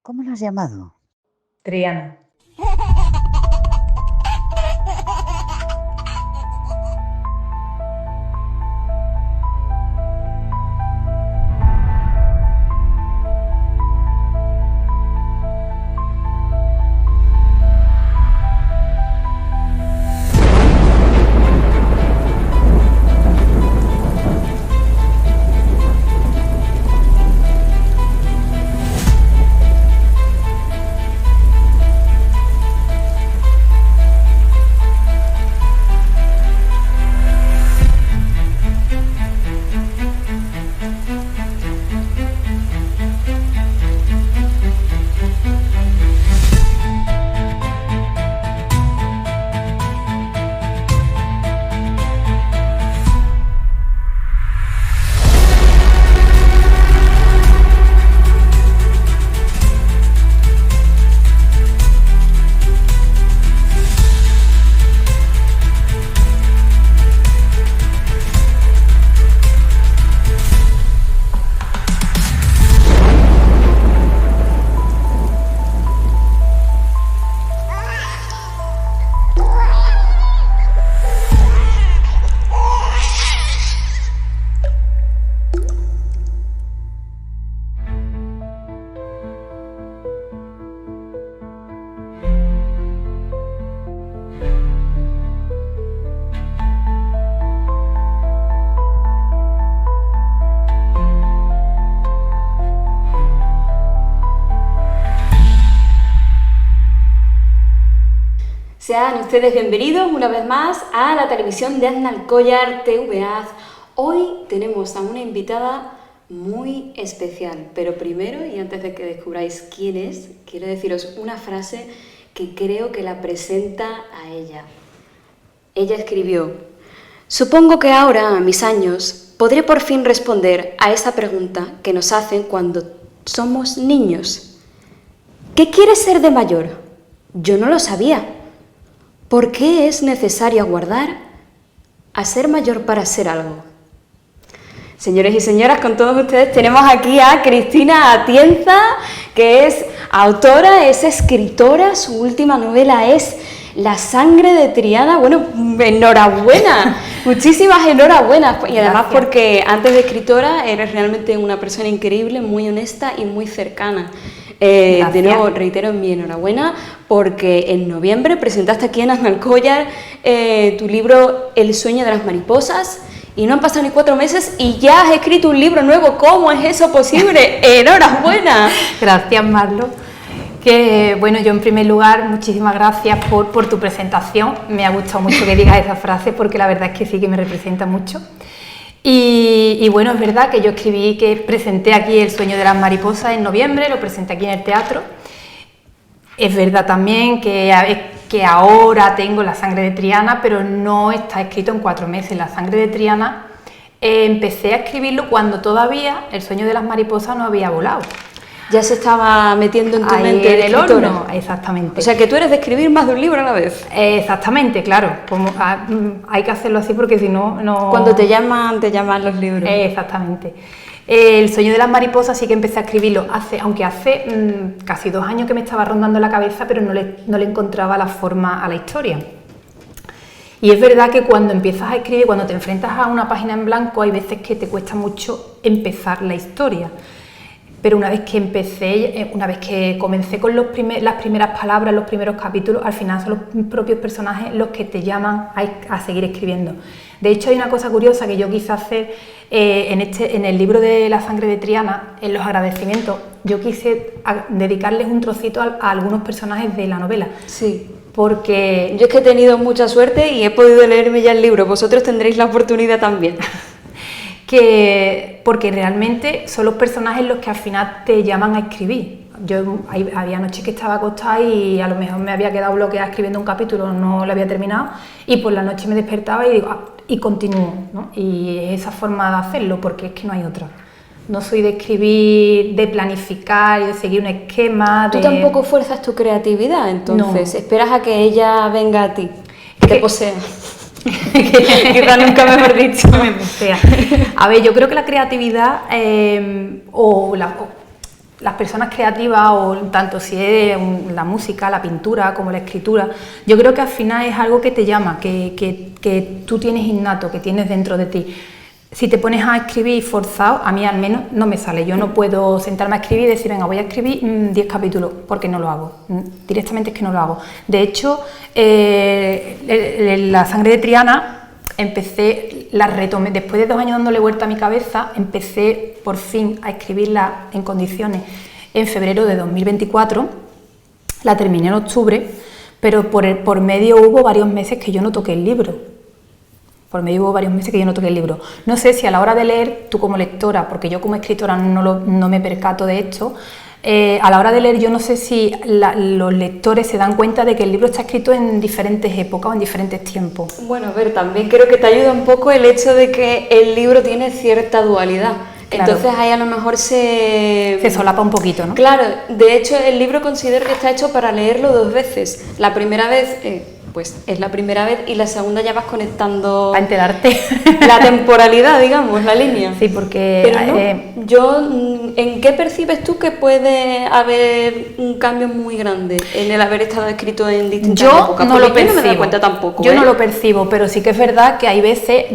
¿Cómo lo has llamado? Triana. Sean ustedes bienvenidos una vez más a la televisión de Aznalcóllar TVA. Hoy tenemos a una invitada muy especial, pero primero, y antes de que descubráis quién es, quiero deciros una frase que creo que la presenta a ella. Ella escribió: supongo que ahora, a mis años, podré por fin responder a esa pregunta que nos hacen cuando somos niños. ¿Qué quieres ser de mayor? Yo no lo sabía. ¿Por qué es necesario aguardar a ser mayor para ser algo? Señores y señoras, con todos ustedes tenemos aquí a Cristina Atienza, que es autora, es escritora, su última novela es La sangre de Triana. Bueno, enhorabuena, muchísimas enhorabuenas. Y además porque antes de escritora eres realmente una persona increíble, muy honesta y muy cercana. De nuevo, reitero mi enhorabuena porque en noviembre presentaste aquí en Aznalcóllar tu libro El sueño de las mariposas y no han pasado ni 4 meses y ya has escrito un libro nuevo. ¿Cómo es eso posible? ¡Enhorabuena! Gracias, Marlo. Que bueno, yo en primer lugar, muchísimas gracias por tu presentación. Me ha gustado mucho que digas esa frase porque la verdad es que sí que me representa mucho. Y bueno, es verdad que yo escribí, que presenté aquí El sueño de las mariposas en noviembre, lo presenté aquí en el teatro. Es verdad también que ahora tengo La sangre de Triana, pero no está escrito en 4 meses. La sangre de Triana empecé a escribirlo cuando todavía El sueño de las mariposas no había volado. Ya se estaba metiendo en tu ahí mente en el escritora. horno, exactamente. O sea que tú eres de escribir más de un libro a la vez. Exactamente, claro. Hay que hacerlo así porque si no, no... Cuando te llaman los libros. Exactamente. El sueño de las mariposas sí que empecé a escribirlo aunque hace casi 2 años que me estaba rondando la cabeza, pero no le encontraba la forma a la historia. Y es verdad que cuando empiezas a escribir, cuando te enfrentas a una página en blanco, hay veces que te cuesta mucho empezar la historia. Pero una vez que comencé con las primeras palabras, los primeros capítulos, al final son los propios personajes los que te llaman a seguir escribiendo. De hecho, hay una cosa curiosa que yo quise hacer en el libro de La sangre de Triana, en los agradecimientos. Yo quise dedicarles un trocito a algunos personajes de la novela. Sí. Porque yo es que he tenido mucha suerte y he podido leerme ya el libro. Vosotros tendréis la oportunidad también. Porque realmente son los personajes los que al final te llaman a escribir. Había noches que estaba acostada y a lo mejor me había quedado bloqueada escribiendo un capítulo, no lo había terminado, y por la noche me despertaba y digo, y continúo, ¿no? Y es esa forma de hacerlo, porque es que no hay otra. No soy de escribir, de planificar y de seguir un esquema. Tú tampoco fuerzas tu creatividad, entonces, no. Esperas a que ella venga a ti, que te posea. Quizá nunca mejor dicho me posea. A ver, yo creo que la creatividad las personas creativas, o tanto si es la música, la pintura, como la escritura, yo creo que al final es algo que te llama, que tú tienes innato, que tienes dentro de ti. Si te pones a escribir forzado, a mí al menos no me sale. Yo no puedo sentarme a escribir y decir, venga, voy a escribir 10 capítulos, porque no lo hago. Directamente es que no lo hago. De hecho, La sangre de Triana empecé, la retomé, después de 2 años dándole vuelta a mi cabeza, empecé por fin a escribirla en condiciones en febrero de 2024, la terminé en octubre, pero por medio hubo varios meses que yo no toqué el libro. No sé si a la hora de leer, tú como lectora, porque yo como escritora no me percato de esto, a la hora de leer yo no sé si los lectores se dan cuenta de que el libro está escrito en diferentes épocas o en diferentes tiempos. Bueno, a ver, también creo que te ayuda un poco el hecho de que el libro tiene cierta dualidad. Claro. Entonces ahí a lo mejor se solapa un poquito, ¿no? Claro, de hecho el libro considero que está hecho para leerlo 2 veces. La primera vez, pues es la primera vez, y la segunda ya vas conectando... Para enterarte. La temporalidad, digamos, la línea. Sí, porque... Pero ¿en qué percibes tú que puede haber un cambio muy grande en el haber estado escrito en distintas épocas? No lo percibo. Yo no me doy cuenta tampoco. Yo no lo percibo, pero sí que es verdad que hay veces...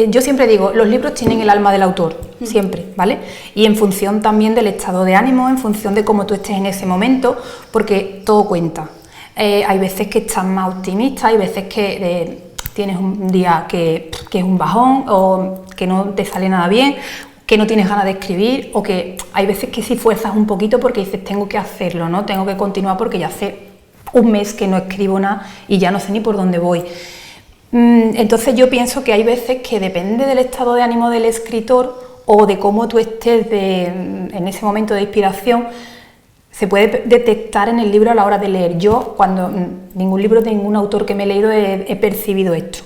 yo siempre digo, los libros tienen el alma del autor, siempre, ¿vale? Y en función también del estado de ánimo, en función de cómo tú estés en ese momento, porque todo cuenta. Hay veces que estás más optimista, hay veces que tienes un día que es un bajón, o que no te sale nada bien, que no tienes ganas de escribir, o que hay veces que sí fuerzas un poquito porque dices, tengo que hacerlo, ¿no? Tengo que continuar porque ya hace un mes que no escribo nada y ya no sé ni por dónde voy. Entonces yo pienso que hay veces que depende del estado de ánimo del escritor o de cómo tú estés en ese momento de inspiración, se puede detectar en el libro a la hora de leer. Yo, cuando ningún libro de ningún autor que me he leído he percibido esto,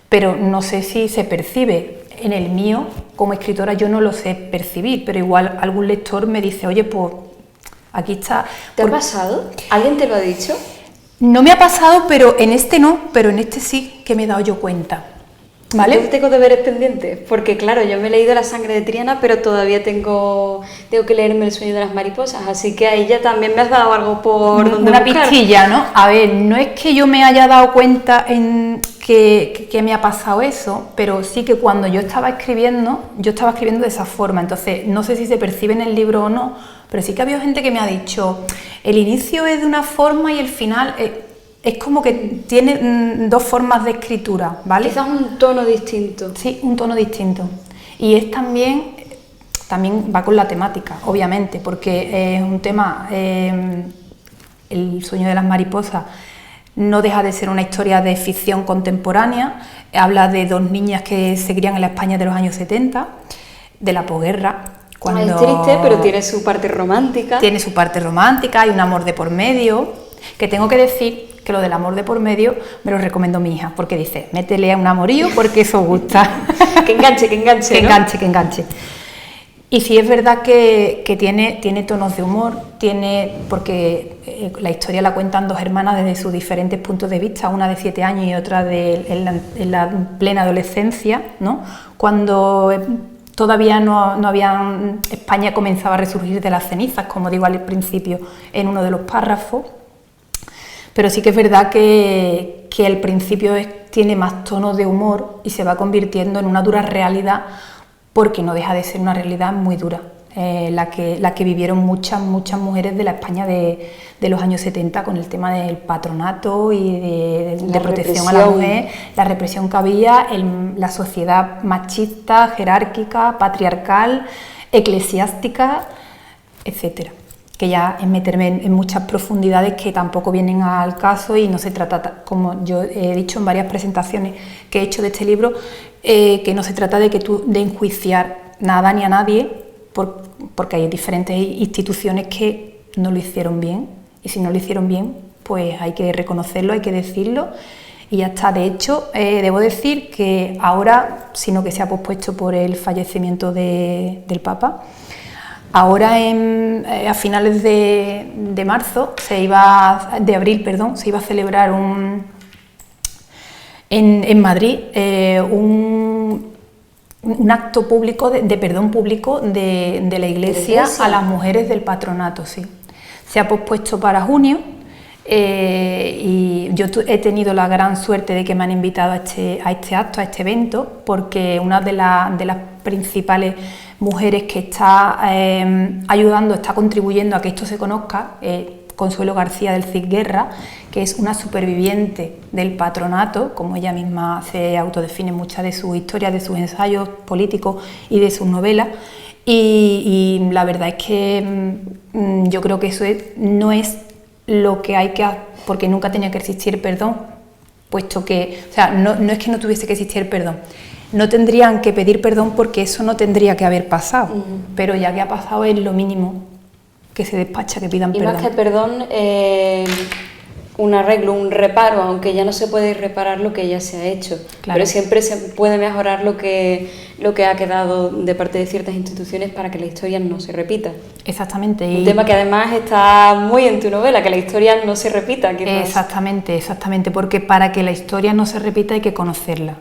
pero no sé si se percibe. En el mío, como escritora, yo no lo sé percibir, pero igual algún lector me dice, oye, pues aquí está. ¿Te ha pasado? ¿Alguien te lo ha dicho? No me ha pasado, pero en este no, pero en este sí que me he dado yo cuenta. ¿Vale? Yo tengo deberes pendientes, porque claro, yo me he leído La sangre de Triana, pero todavía tengo que leerme El sueño de las mariposas, así que ahí ya también me has dado algo por donde una buscar. pistilla, ¿no? A ver, no es que yo me haya dado cuenta en que me ha pasado eso, pero sí que cuando yo estaba escribiendo de esa forma, entonces no sé si se percibe en el libro o no, pero sí que ha habido gente que me ha dicho, el inicio es de una forma y el final... es como que tiene 2 formas de escritura, ¿vale? Quizás un tono distinto. Sí, un tono distinto. Y es también va con la temática, obviamente, porque es un tema, El sueño de las mariposas no deja de ser una historia de ficción contemporánea, habla de 2 niñas que se crían en la España de los años 70, de la posguerra. Cuando... Es triste, pero tiene su parte romántica. Tiene su parte romántica, hay un amor de por medio, que tengo que decir que lo del amor de por medio me lo recomendó mi hija, porque dice, métele a un amorío porque eso gusta. Que enganche, que enganche. Y sí es verdad que tiene tonos de humor, porque la historia la cuentan 2 hermanas desde sus diferentes puntos de vista, una de 7 años y otra en la plena adolescencia, ¿no? Cuando todavía España comenzaba a resurgir de las cenizas, como digo al principio en uno de los párrafos. Pero sí que es verdad que al principio tiene más tonos de humor y se va convirtiendo en una dura realidad, porque no deja de ser una realidad muy dura, la que vivieron muchas mujeres de la España de los años 70 con el tema del patronato y de protección a la mujer, la represión que había, la sociedad machista, jerárquica, patriarcal, eclesiástica, etcétera. Que ya es meterme en muchas profundidades que tampoco vienen al caso, y no se trata, como yo he dicho en varias presentaciones que he hecho de este libro, que no se trata de enjuiciar nada ni a nadie, porque hay diferentes instituciones que no lo hicieron bien, y si no lo hicieron bien, pues hay que reconocerlo, hay que decirlo, y ya está. De hecho, debo decir que ahora, sino que se ha pospuesto por el fallecimiento del Papa, ahora a finales de abril, se iba a celebrar en Madrid un acto público de perdón público de la Iglesia a las mujeres del patronato, sí. Se ha pospuesto para junio y yo he tenido la gran suerte de que me han invitado a este acto, a este evento, porque una de las principales mujeres que está ayudando, está contribuyendo a que esto se conozca, Consuelo García del Cid Guerra, que es una superviviente del patronato, como ella misma se autodefine en muchas de sus historias, de sus ensayos políticos y de sus novelas. Y la verdad es que yo creo que eso no es lo que hay que hacer, porque nunca tenía que existir perdón, puesto que, o sea, no es que no tuviese que existir perdón, no tendrían que pedir perdón porque eso no tendría que haber pasado, pero ya que ha pasado es lo mínimo que se despacha, que pidan perdón. Y más que perdón, un arreglo, un reparo, aunque ya no se puede reparar lo que ya se ha hecho, claro. Pero siempre se puede mejorar lo que ha quedado de parte de ciertas instituciones para que la historia no se repita. Exactamente. Un tema que además está muy en tu novela, que la historia no se repita. Quizás. Exactamente, porque para que la historia no se repita hay que conocerla.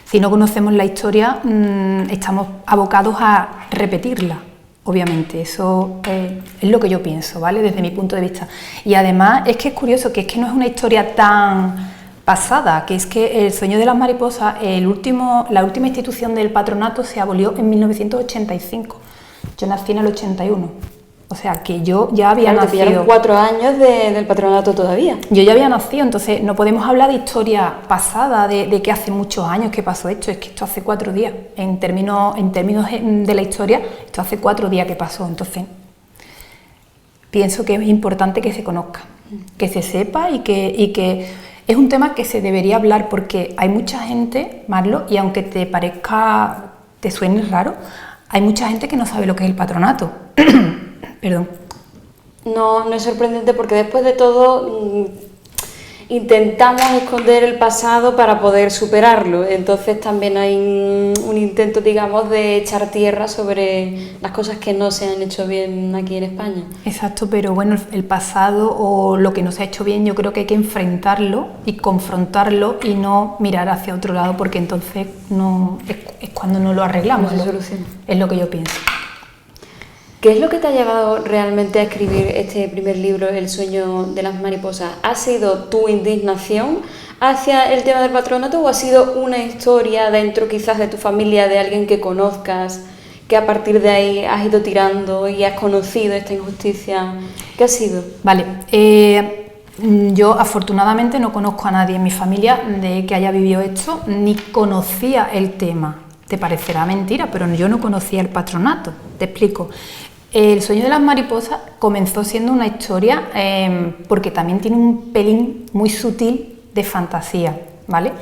Si no conocemos la historia, estamos abocados a repetirla. Obviamente, eso es lo que yo pienso, ¿vale? Desde mi punto de vista. Y además es que es curioso, que es que no es una historia tan pasada, que es que el sueño de las mariposas, la última institución del patronato se abolió en 1985. Yo nací en el 81. O sea, que yo ya había nacido. Te pillaron 4 años del patronato todavía. Yo ya había nacido, entonces no podemos hablar de historia pasada, de que hace muchos años que pasó esto, es que esto hace 4 días. En términos de la historia, esto hace 4 días que pasó, entonces pienso que es importante que se conozca, que se sepa y que es un tema que se debería hablar porque hay mucha gente, Marlo, y aunque te suene raro, hay mucha gente que no sabe lo que es el patronato. Perdón. No es sorprendente porque después de todo intentamos esconder el pasado para poder superarlo, entonces también hay un intento, digamos, de echar tierra sobre las cosas que no se han hecho bien aquí en España. Exacto, pero bueno, el pasado o lo que no se ha hecho bien yo creo que hay que enfrentarlo y confrontarlo y no mirar hacia otro lado porque entonces no es cuando no lo arreglamos. No se soluciona. Es lo que yo pienso. ¿Qué es lo que te ha llevado realmente a escribir este primer libro, El sueño de las mariposas? ¿Ha sido tu indignación hacia el tema del patronato o ha sido una historia dentro quizás de tu familia, de alguien que conozcas, que a partir de ahí has ido tirando y has conocido esta injusticia? ¿Qué ha sido? Vale, yo afortunadamente no conozco a nadie en mi familia de que haya vivido esto, ni conocía el tema. Te parecerá mentira, pero yo no conocía el patronato, te explico. El sueño de las mariposas comenzó siendo una historia porque también tiene un pelín muy sutil de fantasía, ¿vale?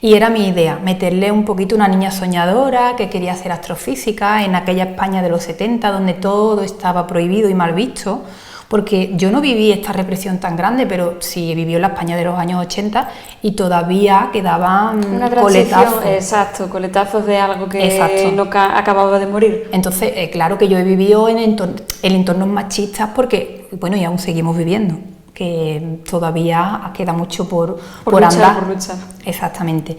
Y era mi idea, meterle un poquito una niña soñadora que quería ser astrofísica en aquella España de los 70 donde todo estaba prohibido y mal visto, porque yo no viví esta represión tan grande, pero sí vivió la España de los años 80 y todavía quedaban coletazos. Exacto, coletazos de algo que exacto. no acababa de morir. Entonces, claro que yo he vivido en entornos machistas porque, bueno, y aún seguimos viviendo, que todavía queda mucho por andar. Por luchar. Exactamente.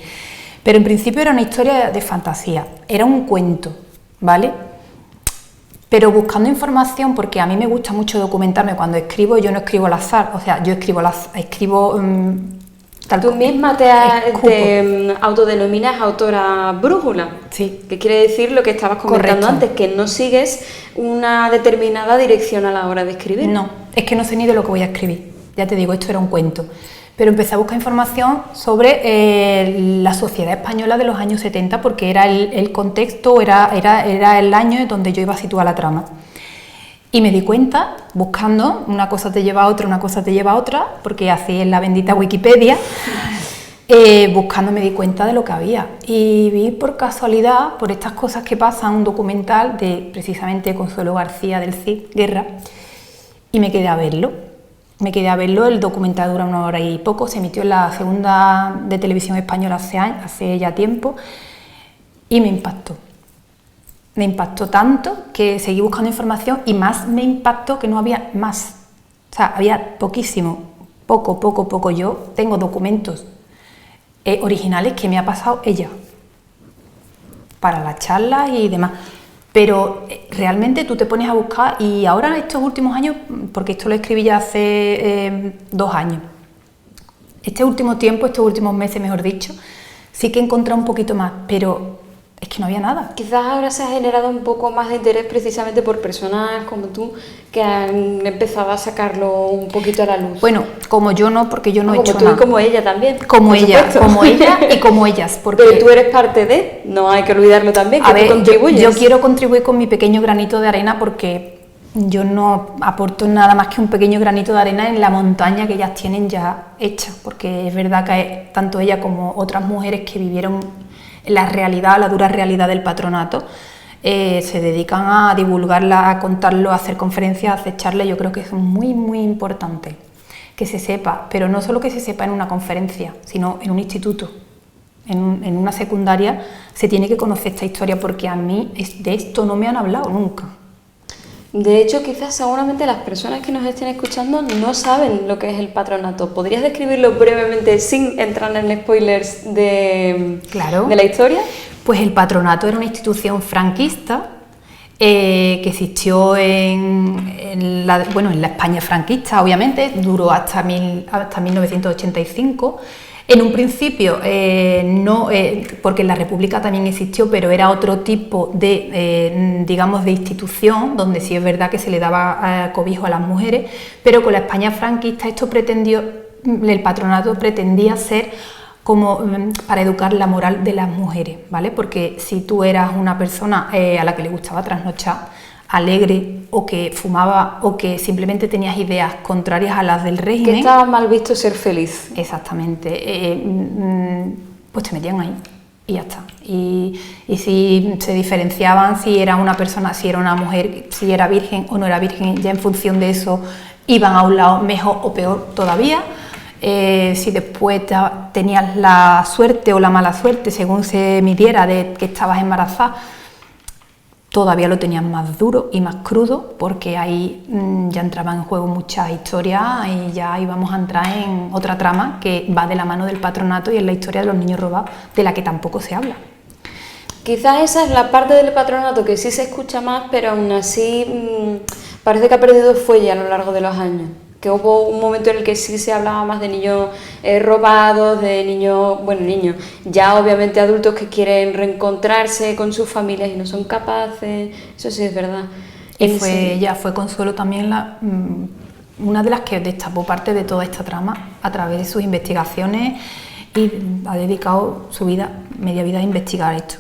Pero en principio era una historia de fantasía, era un cuento, ¿vale? Pero buscando información, porque a mí me gusta mucho documentarme cuando escribo, yo no escribo al azar, o sea, yo escribo tal. Tú misma te autodenominas autora brújula, sí. Que quiere decir lo que estabas comentando antes, que no sigues una determinada dirección a la hora de escribir. No, es que no sé ni de lo que voy a escribir, ya te digo, esto era un cuento. Pero empecé a buscar información sobre la sociedad española de los años 70 porque era el contexto, era el año donde yo iba a situar la trama. Y me di cuenta, buscando, una cosa te lleva a otra, una cosa te lleva a otra, porque así es la bendita Wikipedia, buscando me di cuenta de lo que había. Y vi por casualidad, por estas cosas que pasan, un documental de precisamente Consuelo García del Cid Guerra, y me quedé a verlo. El documental dura 1 hora y poco, se emitió en la segunda de televisión española hace ya tiempo y me impactó. Me impactó tanto que seguí buscando información y más me impactó que no había más. O sea, había poquísimo, poco. Yo tengo documentos originales que me ha pasado ella. para las charlas y demás. Pero realmente tú te pones a buscar, y ahora estos últimos años, porque esto lo escribí ya hace 2 años, este último tiempo, estos últimos meses mejor dicho, sí que he encontrado un poquito más, pero es que no había nada. Quizás ahora se ha generado un poco más de interés precisamente por personas como tú que han empezado a sacarlo un poquito a la luz. Bueno, como yo no, porque yo no he hecho como tú nada. y como ella también. Como ella y como ellas. Porque pero tú eres parte de, no hay que olvidarlo también, que a ver, tú contribuyes. yo quiero contribuir con mi pequeño granito de arena porque yo no aporto nada más que un pequeño granito de arena en la montaña que ellas tienen ya hecha, porque es verdad que tanto ella como otras mujeres que vivieron la realidad, la dura realidad del patronato, se dedican a divulgarla, a contarlo, a hacer conferencias, a hacer charlas. Yo creo que es muy, muy importante que se sepa, pero no solo que se sepa en una conferencia, sino en un instituto, en una secundaria, se tiene que conocer esta historia, porque a mí de esto no me han hablado nunca. De hecho, quizás seguramente las personas que nos estén escuchando no saben lo que es el patronato. ¿Podrías describirlo brevemente sin entrar en spoilers de la historia? Pues el patronato era una institución franquista que existió en la España franquista, obviamente, duró hasta 1985. En un principio, no, porque en la República también existió, pero era otro tipo de, digamos, de institución, donde sí es verdad que se le daba cobijo a las mujeres, pero con la España franquista el patronato pretendía ser como para educar la moral de las mujeres, ¿vale? Porque si tú eras una persona a la que le gustaba trasnochar, alegre, o que fumaba, o que simplemente tenías ideas contrarias a las del régimen... Que estaba mal visto ser feliz. Exactamente. Pues te metían ahí y ya está. Y si se diferenciaban si era una persona, si era una mujer, si era virgen o no era virgen, ya en función de eso iban a un lado mejor o peor todavía. Si después tenías la suerte o la mala suerte, según se midiera, de que estabas embarazada, todavía lo tenían más duro y más crudo, porque ahí ya entraban en juego muchas historias y ya íbamos a entrar en otra trama que va de la mano del patronato, y es la historia de los niños robados, de la que tampoco se habla. Quizás esa es la parte del patronato que sí se escucha más, pero aún así parece que ha perdido fuelle a lo largo de los años. Que hubo un momento en el que sí se hablaba más de niños robados, de niños, ya obviamente adultos que quieren reencontrarse con sus familias y no son capaces, eso sí es verdad. Y ella fue Consuelo también una de las que destapó parte de toda esta trama a través de sus investigaciones, y ha dedicado su vida, media vida, a investigar esto.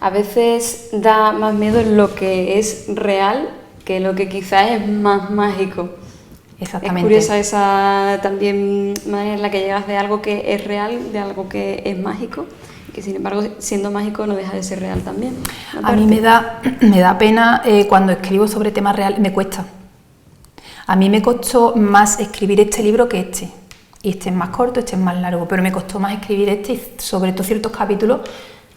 A veces da más miedo lo que es real que lo que quizás es más mágico. Exactamente. Es curiosa esa también manera en la que llegas de algo que es real, de algo que es mágico, que sin embargo, siendo mágico, no deja de ser real también. A mí me da pena cuando escribo sobre temas reales, me cuesta. A mí me costó más escribir este libro que este. Y este es más corto, este es más largo, pero me costó más escribir este, y sobre todo ciertos capítulos.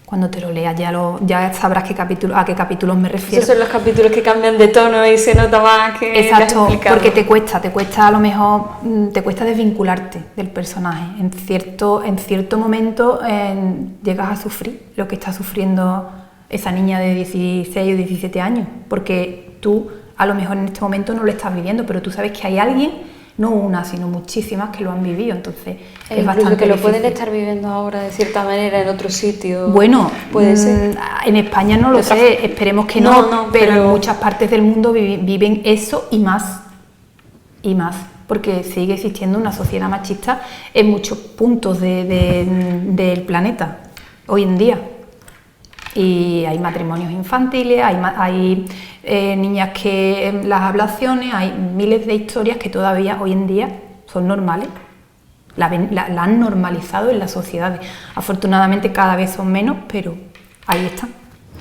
Cuando te lo leas ya sabrás a qué capítulos me refiero. Esos son los capítulos que cambian de tono y se nota más que... Exacto, porque te cuesta a lo mejor, te cuesta desvincularte del personaje. En cierto momento llegas a sufrir lo que está sufriendo esa niña de 16 o 17 años, porque tú a lo mejor en este momento no lo estás viviendo, pero tú sabes que hay alguien, no una, sino muchísimas, que lo han vivido, entonces es bastante que lo difícil. Pueden estar viviendo ahora de cierta manera en otro sitio. Bueno, puede ser. En España no lo sé, esperemos que no, pero en muchas partes del mundo viven eso y más, porque sigue existiendo una sociedad machista en muchos puntos del planeta hoy en día. Y hay matrimonios infantiles, hay niñas que las ablaciones, hay miles de historias que todavía hoy en día son normales. La han normalizado en las sociedades. Afortunadamente cada vez son menos, pero ahí están.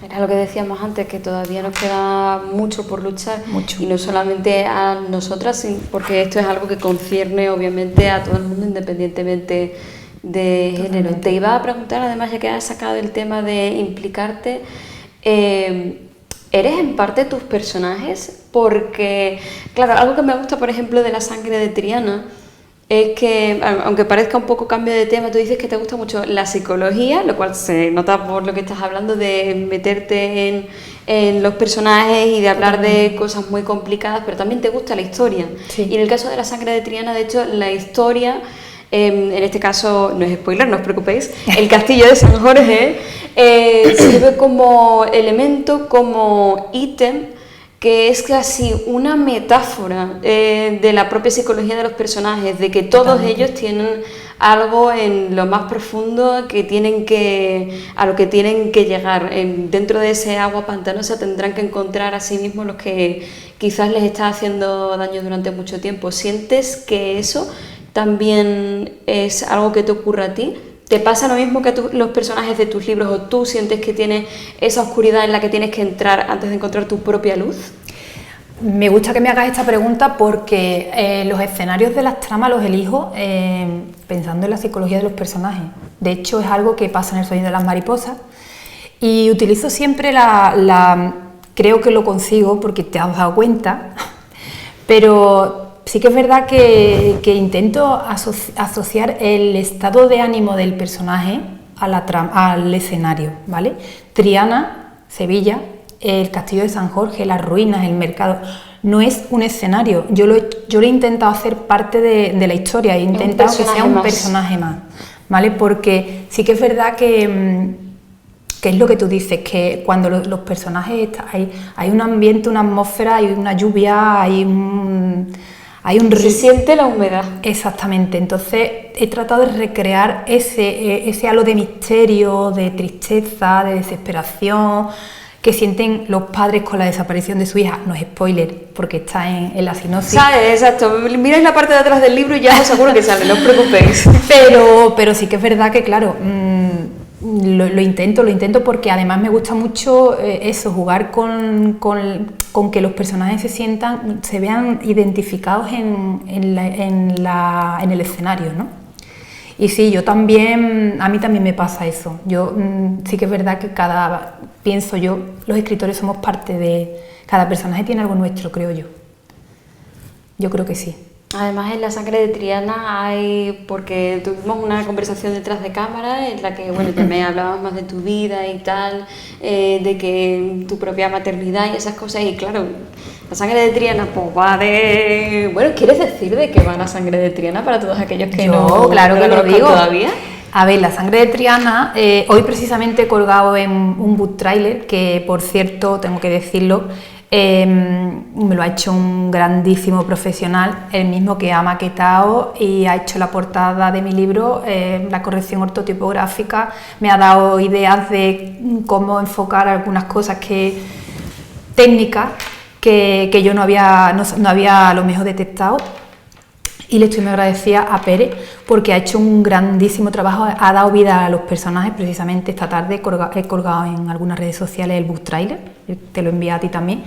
Era lo que decíamos antes, que todavía nos queda mucho por luchar. Mucho. Y no solamente a nosotras, porque esto es algo que concierne obviamente a todo el mundo independientemente de género. Te iba a preguntar, además, ya que has sacado el tema de implicarte, ¿eres en parte tus personajes? Porque, claro, algo que me gusta, por ejemplo, de La sangre de Triana es que, aunque parezca un poco cambio de tema, tú dices que te gusta mucho la psicología, lo cual se nota por lo que estás hablando de meterte en los personajes y de hablar de cosas muy complicadas, pero también te gusta la historia. Sí. Y en el caso de La sangre de Triana, de hecho, la historia, en este caso no es spoiler, no os preocupéis, el castillo de San Jorge sirve como elemento, como ítem, que es casi una metáfora de la propia psicología de los personajes, de que todos ellos tienen algo en lo más profundo a lo que tienen que llegar. Dentro de ese agua pantanosa tendrán que encontrar a sí mismos los que quizás les está haciendo daño durante mucho tiempo. ¿Sientes que eso también es algo que te ocurre a ti? ¿Te pasa lo mismo que a los personajes de tus libros, o tú sientes que tienes esa oscuridad en la que tienes que entrar antes de encontrar tu propia luz? Me gusta que me hagas esta pregunta porque los escenarios de las tramas los elijo pensando en la psicología de los personajes. De hecho, es algo que pasa en El sueño de las mariposas y utilizo siempre creo que lo consigo porque te has dado cuenta, pero sí que es verdad que intento asociar el estado de ánimo del personaje al escenario, ¿vale? Triana, Sevilla, el castillo de San Jorge, las ruinas, el mercado, no es un escenario. Yo lo he intentado hacer parte de la historia, he intentado que sea un personaje más, ¿vale? Porque sí que es verdad que es lo que tú dices, que cuando los personajes hay un ambiente, una atmósfera, hay una lluvia, hay un se siente la humedad. Exactamente, entonces he tratado de recrear ese halo de misterio, de tristeza, de desesperación que sienten los padres con la desaparición de su hija. No es spoiler, porque está en la sinopsis. Sale, exacto, miráis la parte de atrás del libro y ya os aseguro que sale, no os preocupéis. Pero sí que es verdad que, claro, lo intento porque además me gusta mucho eso, jugar con que los personajes se vean identificados en el escenario, ¿no? Y sí, a mí también me pasa eso. Sí que es verdad que pienso yo, los escritores somos parte de... Cada personaje tiene algo nuestro, creo yo. Yo creo que sí. Además, en La sangre de Triana porque tuvimos una conversación detrás de cámara en la que, bueno, también hablabas más de tu vida y tal, de que tu propia maternidad y esas cosas, y claro, La sangre de Triana, pues va de... Bueno, ¿quieres decir de qué va La sangre de Triana para todos aquellos que claro que lo digo todavía? A ver, La sangre de Triana, hoy precisamente he colgado en un book trailer, que por cierto, tengo que decirlo, me lo ha hecho un grandísimo profesional, el mismo que ha maquetado y ha hecho la portada de mi libro, la corrección ortotipográfica, me ha dado ideas de cómo enfocar algunas cosas técnicas que yo no había a lo mejor detectado, y le estoy muy agradecida a Pere porque ha hecho un grandísimo trabajo, ha dado vida a los personajes. Precisamente esta tarde he colgado en algunas redes sociales el book trailer, te lo envío a ti también.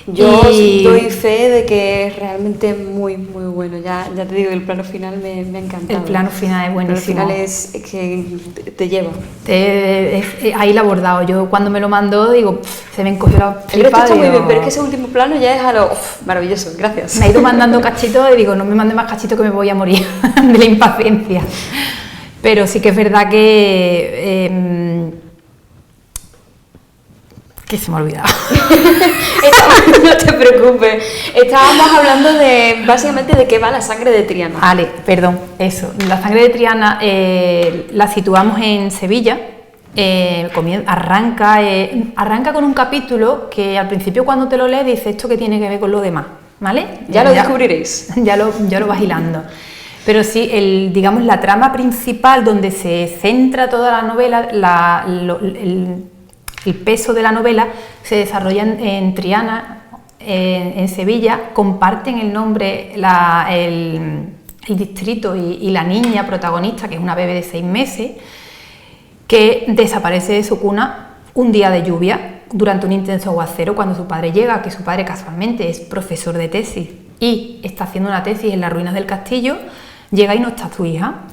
Yo doy fe de que es realmente muy, muy bueno. Ya te digo, el plano final me ha encantado. El plano final es buenísimo. El plano final es que te lleva. Ahí lo he abordado. Yo cuando me lo mandó, digo, se me encogió la flipa. El resto está muy bien, pero es que ese último plano ya es maravilloso. Gracias. Me ha ido mandando cachitos y digo, no me mande más cachitos que me voy a morir de la impaciencia. Pero sí que es verdad que se me ha olvidado. No te preocupes. Estábamos hablando básicamente de qué va La sangre de Triana. Vale, perdón, eso. La sangre de Triana la situamos en Sevilla. Arranca con un capítulo que al principio cuando te lo lees dices esto que tiene que ver con lo demás, ¿vale? Ya lo descubriréis. Ya lo vas hilando. Pero sí, digamos la trama principal donde se centra toda la novela, el peso de la novela se desarrolla en Triana, en Sevilla. Comparten el nombre, el distrito y la niña protagonista, que es una bebé de 6 meses, que desaparece de su cuna un día de lluvia durante un intenso aguacero cuando su padre llega, que su padre casualmente es profesor de tesis y está haciendo una tesis en las ruinas del castillo. Llega y no está su hija.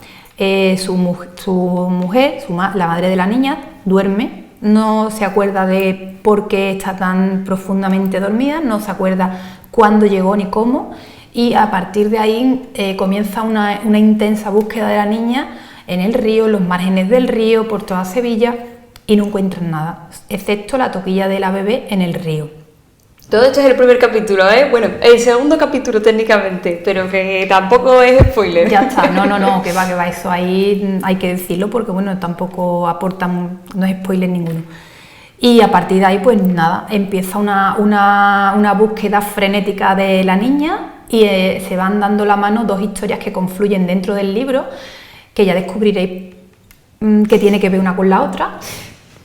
Su mujer, la madre de la niña, duerme. No se acuerda de por qué está tan profundamente dormida, no se acuerda cuándo llegó ni cómo, y a partir de ahí comienza una intensa búsqueda de la niña en el río, en los márgenes del río, por toda Sevilla, y no encuentran nada, excepto la toquilla de la bebé en el río. Todo esto es el primer capítulo, ¿eh? Bueno, el segundo capítulo técnicamente, pero que tampoco es spoiler. Ya está, no, que va, eso ahí hay que decirlo porque bueno, tampoco aportan, no es spoiler ninguno. Y a partir de ahí, pues nada, empieza una búsqueda frenética de la niña y se van dando la mano dos historias que confluyen dentro del libro, que ya descubriréis que tiene que ver una con la otra.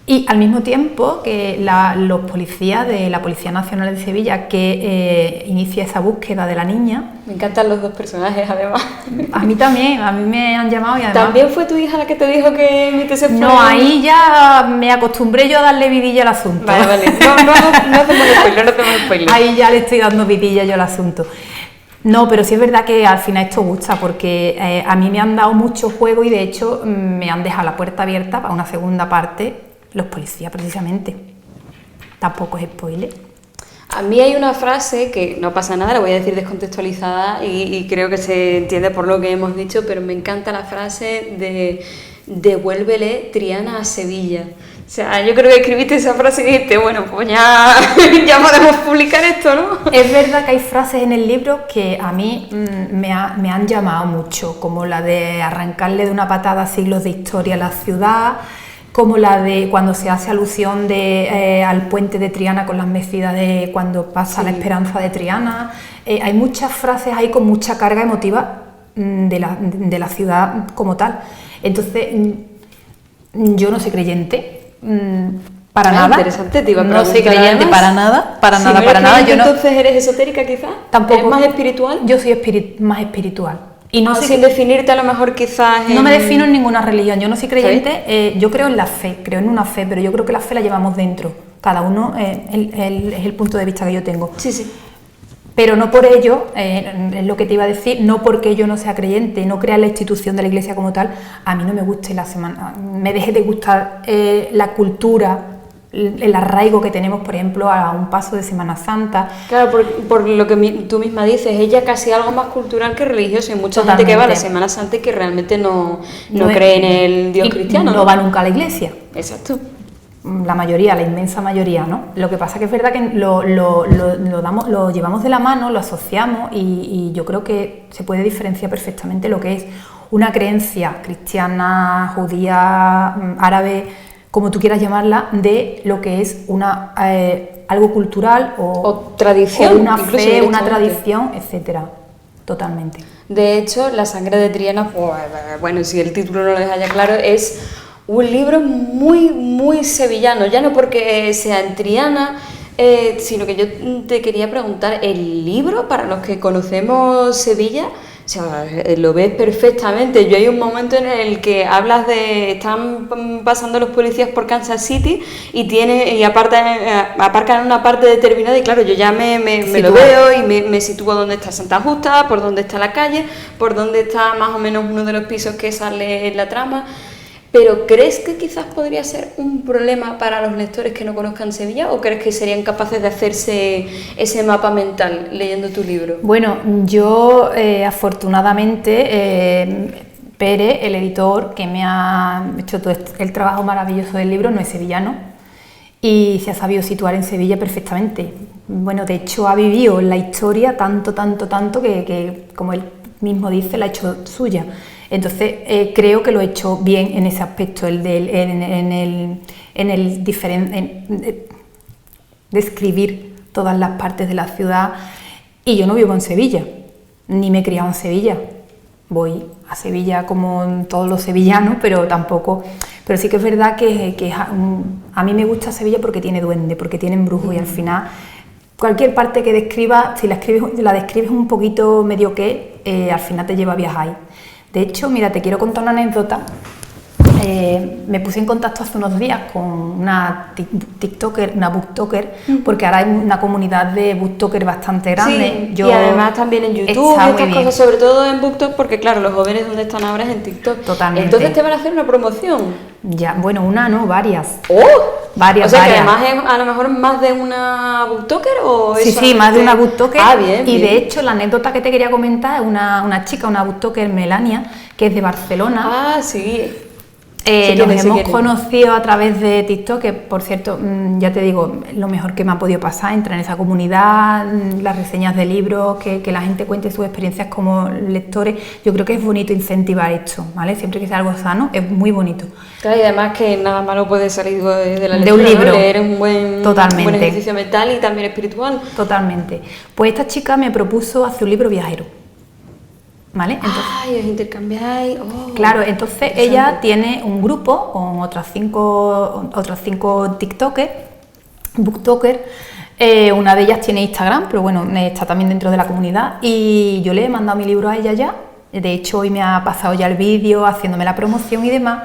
Y al mismo tiempo que los policías de la Policía Nacional de Sevilla que inicia esa búsqueda de la niña. Me encantan los dos personajes, además. A mí también, a mí me han llamado y además... ¿También fue tu hija la que te dijo que mi tesis fue...? No, ahí ya me acostumbré yo a darle vidilla al asunto. Vale. No hacemos spoiler. Ahí ya le estoy dando vidilla yo al asunto. No, pero sí es verdad que al final esto gusta porque a mí me han dado mucho juego y de hecho me han dejado la puerta abierta para una segunda parte, los policías precisamente. Tampoco es spoiler. A mí hay una frase que no pasa nada, la voy a decir descontextualizada y creo que se entiende por lo que hemos dicho, pero me encanta la frase de devuélvele Triana a Sevilla. O sea, yo creo que escribiste esa frase y dijiste, bueno, pues ya podemos publicar esto, ¿no? Es verdad que hay frases en el libro que a mí me han llamado mucho, como la de arrancarle de una patada siglos de historia a la ciudad, como la de cuando se hace alusión al puente de Triana con las mecidas de cuando pasa la esperanza de Triana. Hay muchas frases ahí con mucha carga emotiva de la ciudad como tal. Entonces, yo no soy creyente. Para nada. Interesante, te iba a no soy creyente además, para nada. Yo no... Entonces eres esotérica quizás. Tampoco. ¿Eres más espiritual? Yo soy más espiritual. Y no sin definirte a lo mejor quizás. No me defino en ninguna religión. Yo no soy creyente. Yo creo en la fe, creo en una fe, pero yo creo que la fe la llevamos dentro. Cada uno es el punto de vista que yo tengo. Sí. Pero no por ello, es lo que te iba a decir, no porque yo no sea creyente, no crea en la institución de la Iglesia como tal, a mí no me guste me deje de gustar la cultura, el arraigo que tenemos, por ejemplo, a un paso de Semana Santa. Claro, por lo que tú misma dices, ella casi algo más cultural que religioso. Hay mucha gente que va a la Semana Santa y que realmente no cree en el Dios cristiano. No va nunca a la iglesia. Exacto. La mayoría, la inmensa mayoría, ¿no? Lo que pasa que es verdad que lo llevamos de la mano, lo asociamos y yo creo que se puede diferenciar perfectamente lo que es una creencia cristiana, judía, árabe, como tú quieras llamarla, de lo que es algo cultural o tradición, o una fe, una tradición, etcétera. Totalmente. De hecho, La sangre de Triana, pues, bueno, si el título no lo deja ya claro, es un libro muy, muy sevillano, ya no porque sea en Triana, sino que yo te quería preguntar, ¿el libro, para los que conocemos Sevilla, o sea, lo ves perfectamente? Yo hay un momento en el que hablas están pasando los policías por Kansas City y aparcan en una parte determinada y claro, yo ya me lo veo y me sitúo dónde está Santa Justa, por dónde está la calle, por dónde está más o menos uno de los pisos que sale en la trama. ¿Pero crees que quizás podría ser un problema para los lectores que no conozcan Sevilla o crees que serían capaces de hacerse ese mapa mental leyendo tu libro? Bueno, yo afortunadamente, Pere, el editor que me ha hecho todo el trabajo maravilloso del libro, no es sevillano y se ha sabido situar en Sevilla perfectamente. Bueno, de hecho ha vivido la historia tanto que como él mismo dice, la ha hecho suya. Entonces creo que lo he hecho bien en ese aspecto, describir todas las partes de la ciudad. Y yo no vivo en Sevilla, ni me he criado en Sevilla. Voy a Sevilla como todos los sevillanos, pero sí que es verdad que a mí me gusta Sevilla porque tiene duende, porque tiene embrujo y al final cualquier parte que describa, si la describes un poquito medio al final te lleva a viajar. De hecho, mira, te quiero contar una anécdota. Me puse en contacto hace unos días con una TikToker, una booktoker, porque ahora hay una comunidad de booktoker bastante grande. Sí, y además también en YouTube y estas cosas, sobre todo en BookTok, porque claro, los jóvenes donde están ahora es en TikTok. Totalmente. Entonces te van a hacer una promoción. Ya, bueno, una no, varias. ¡Oh! Varias, o sea, varias. que además es a lo mejor más de una booktoker o Sí, es sí, más de solamente- una booktoker. Ah, bien, Y bien. de hecho, la anécdota que te quería comentar es una chica, una booktoker, Melania, que es de Barcelona. Ah, sí. Nos hemos conocido a través de TikTok, que por cierto, ya te digo, lo mejor que me ha podido pasar, entrar en esa comunidad, las reseñas de libros, que la gente cuente sus experiencias como lectores. Yo creo que es bonito incentivar esto, ¿vale? Siempre que sea algo sano, es muy bonito. Claro, y además que nada malo puede salir de la De lectura, un libro. ¿no? Leer es un buen Totalmente. ejercicio mental y también espiritual. Totalmente. Pues esta chica me propuso hacer un libro viajero, ¿vale? Entonces, Ay, os intercambiáis. Oh, claro, entonces interesante. ella tiene un grupo con otras cinco TikTokers, booktokers. Una de ellas tiene Instagram, pero bueno, está también dentro de la comunidad. Y yo le he mandado mi libro a ella ya. De hecho, hoy me ha pasado ya el vídeo haciéndome la promoción y demás.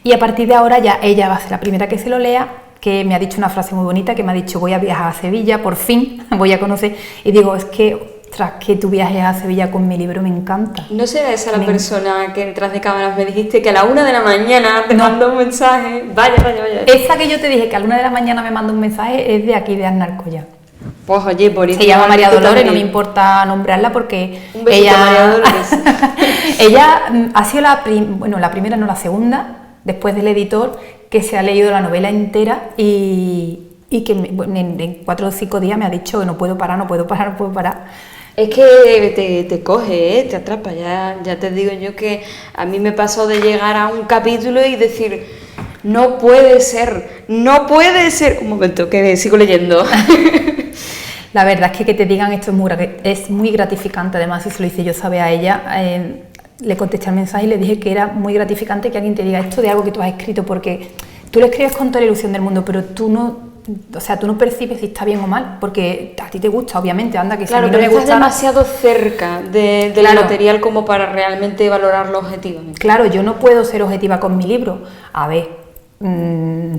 Y a partir de ahora ya ella va a ser la primera que se lo lea, que me ha dicho una frase muy bonita, que me ha dicho: voy a viajar a Sevilla, por fin, voy a conocer. Y digo, es que tras que tú viajes a Sevilla con mi libro, me encanta. ¿No será esa la persona que detrás de cámaras me dijiste que a la 1 de la mañana te No. mandó un mensaje? Vaya. Esa que yo te dije que a la 1 de la mañana me mandó un mensaje es de aquí, de Arnalcoya. Pues oye, por Se llama María Dolores, también. no me importa nombrarla porque Un besito, María Dolores. ella ha sido la primera, no la segunda, después del editor, que se ha leído la novela entera y que en 4 o 5 días me ha dicho que no puedo parar. Es que te coge, te atrapa, ya te digo yo que a mí me pasó de llegar a un capítulo y decir, no puede ser, un momento, que sigo leyendo. La verdad es que te digan esto es muy gratificante, además si se lo hice yo saber a ella, le contesté el mensaje y le dije que era muy gratificante que alguien te diga esto de algo que tú has escrito, porque tú lo escribes con toda la ilusión del mundo, pero tú no percibes si está bien o mal, porque a ti te gusta, obviamente, anda, que si Claro, a mí no pero me estás gusta... demasiado cerca del Claro. material como para realmente valorarlo objetivamente. Claro, yo no puedo ser objetiva con mi libro. A ver,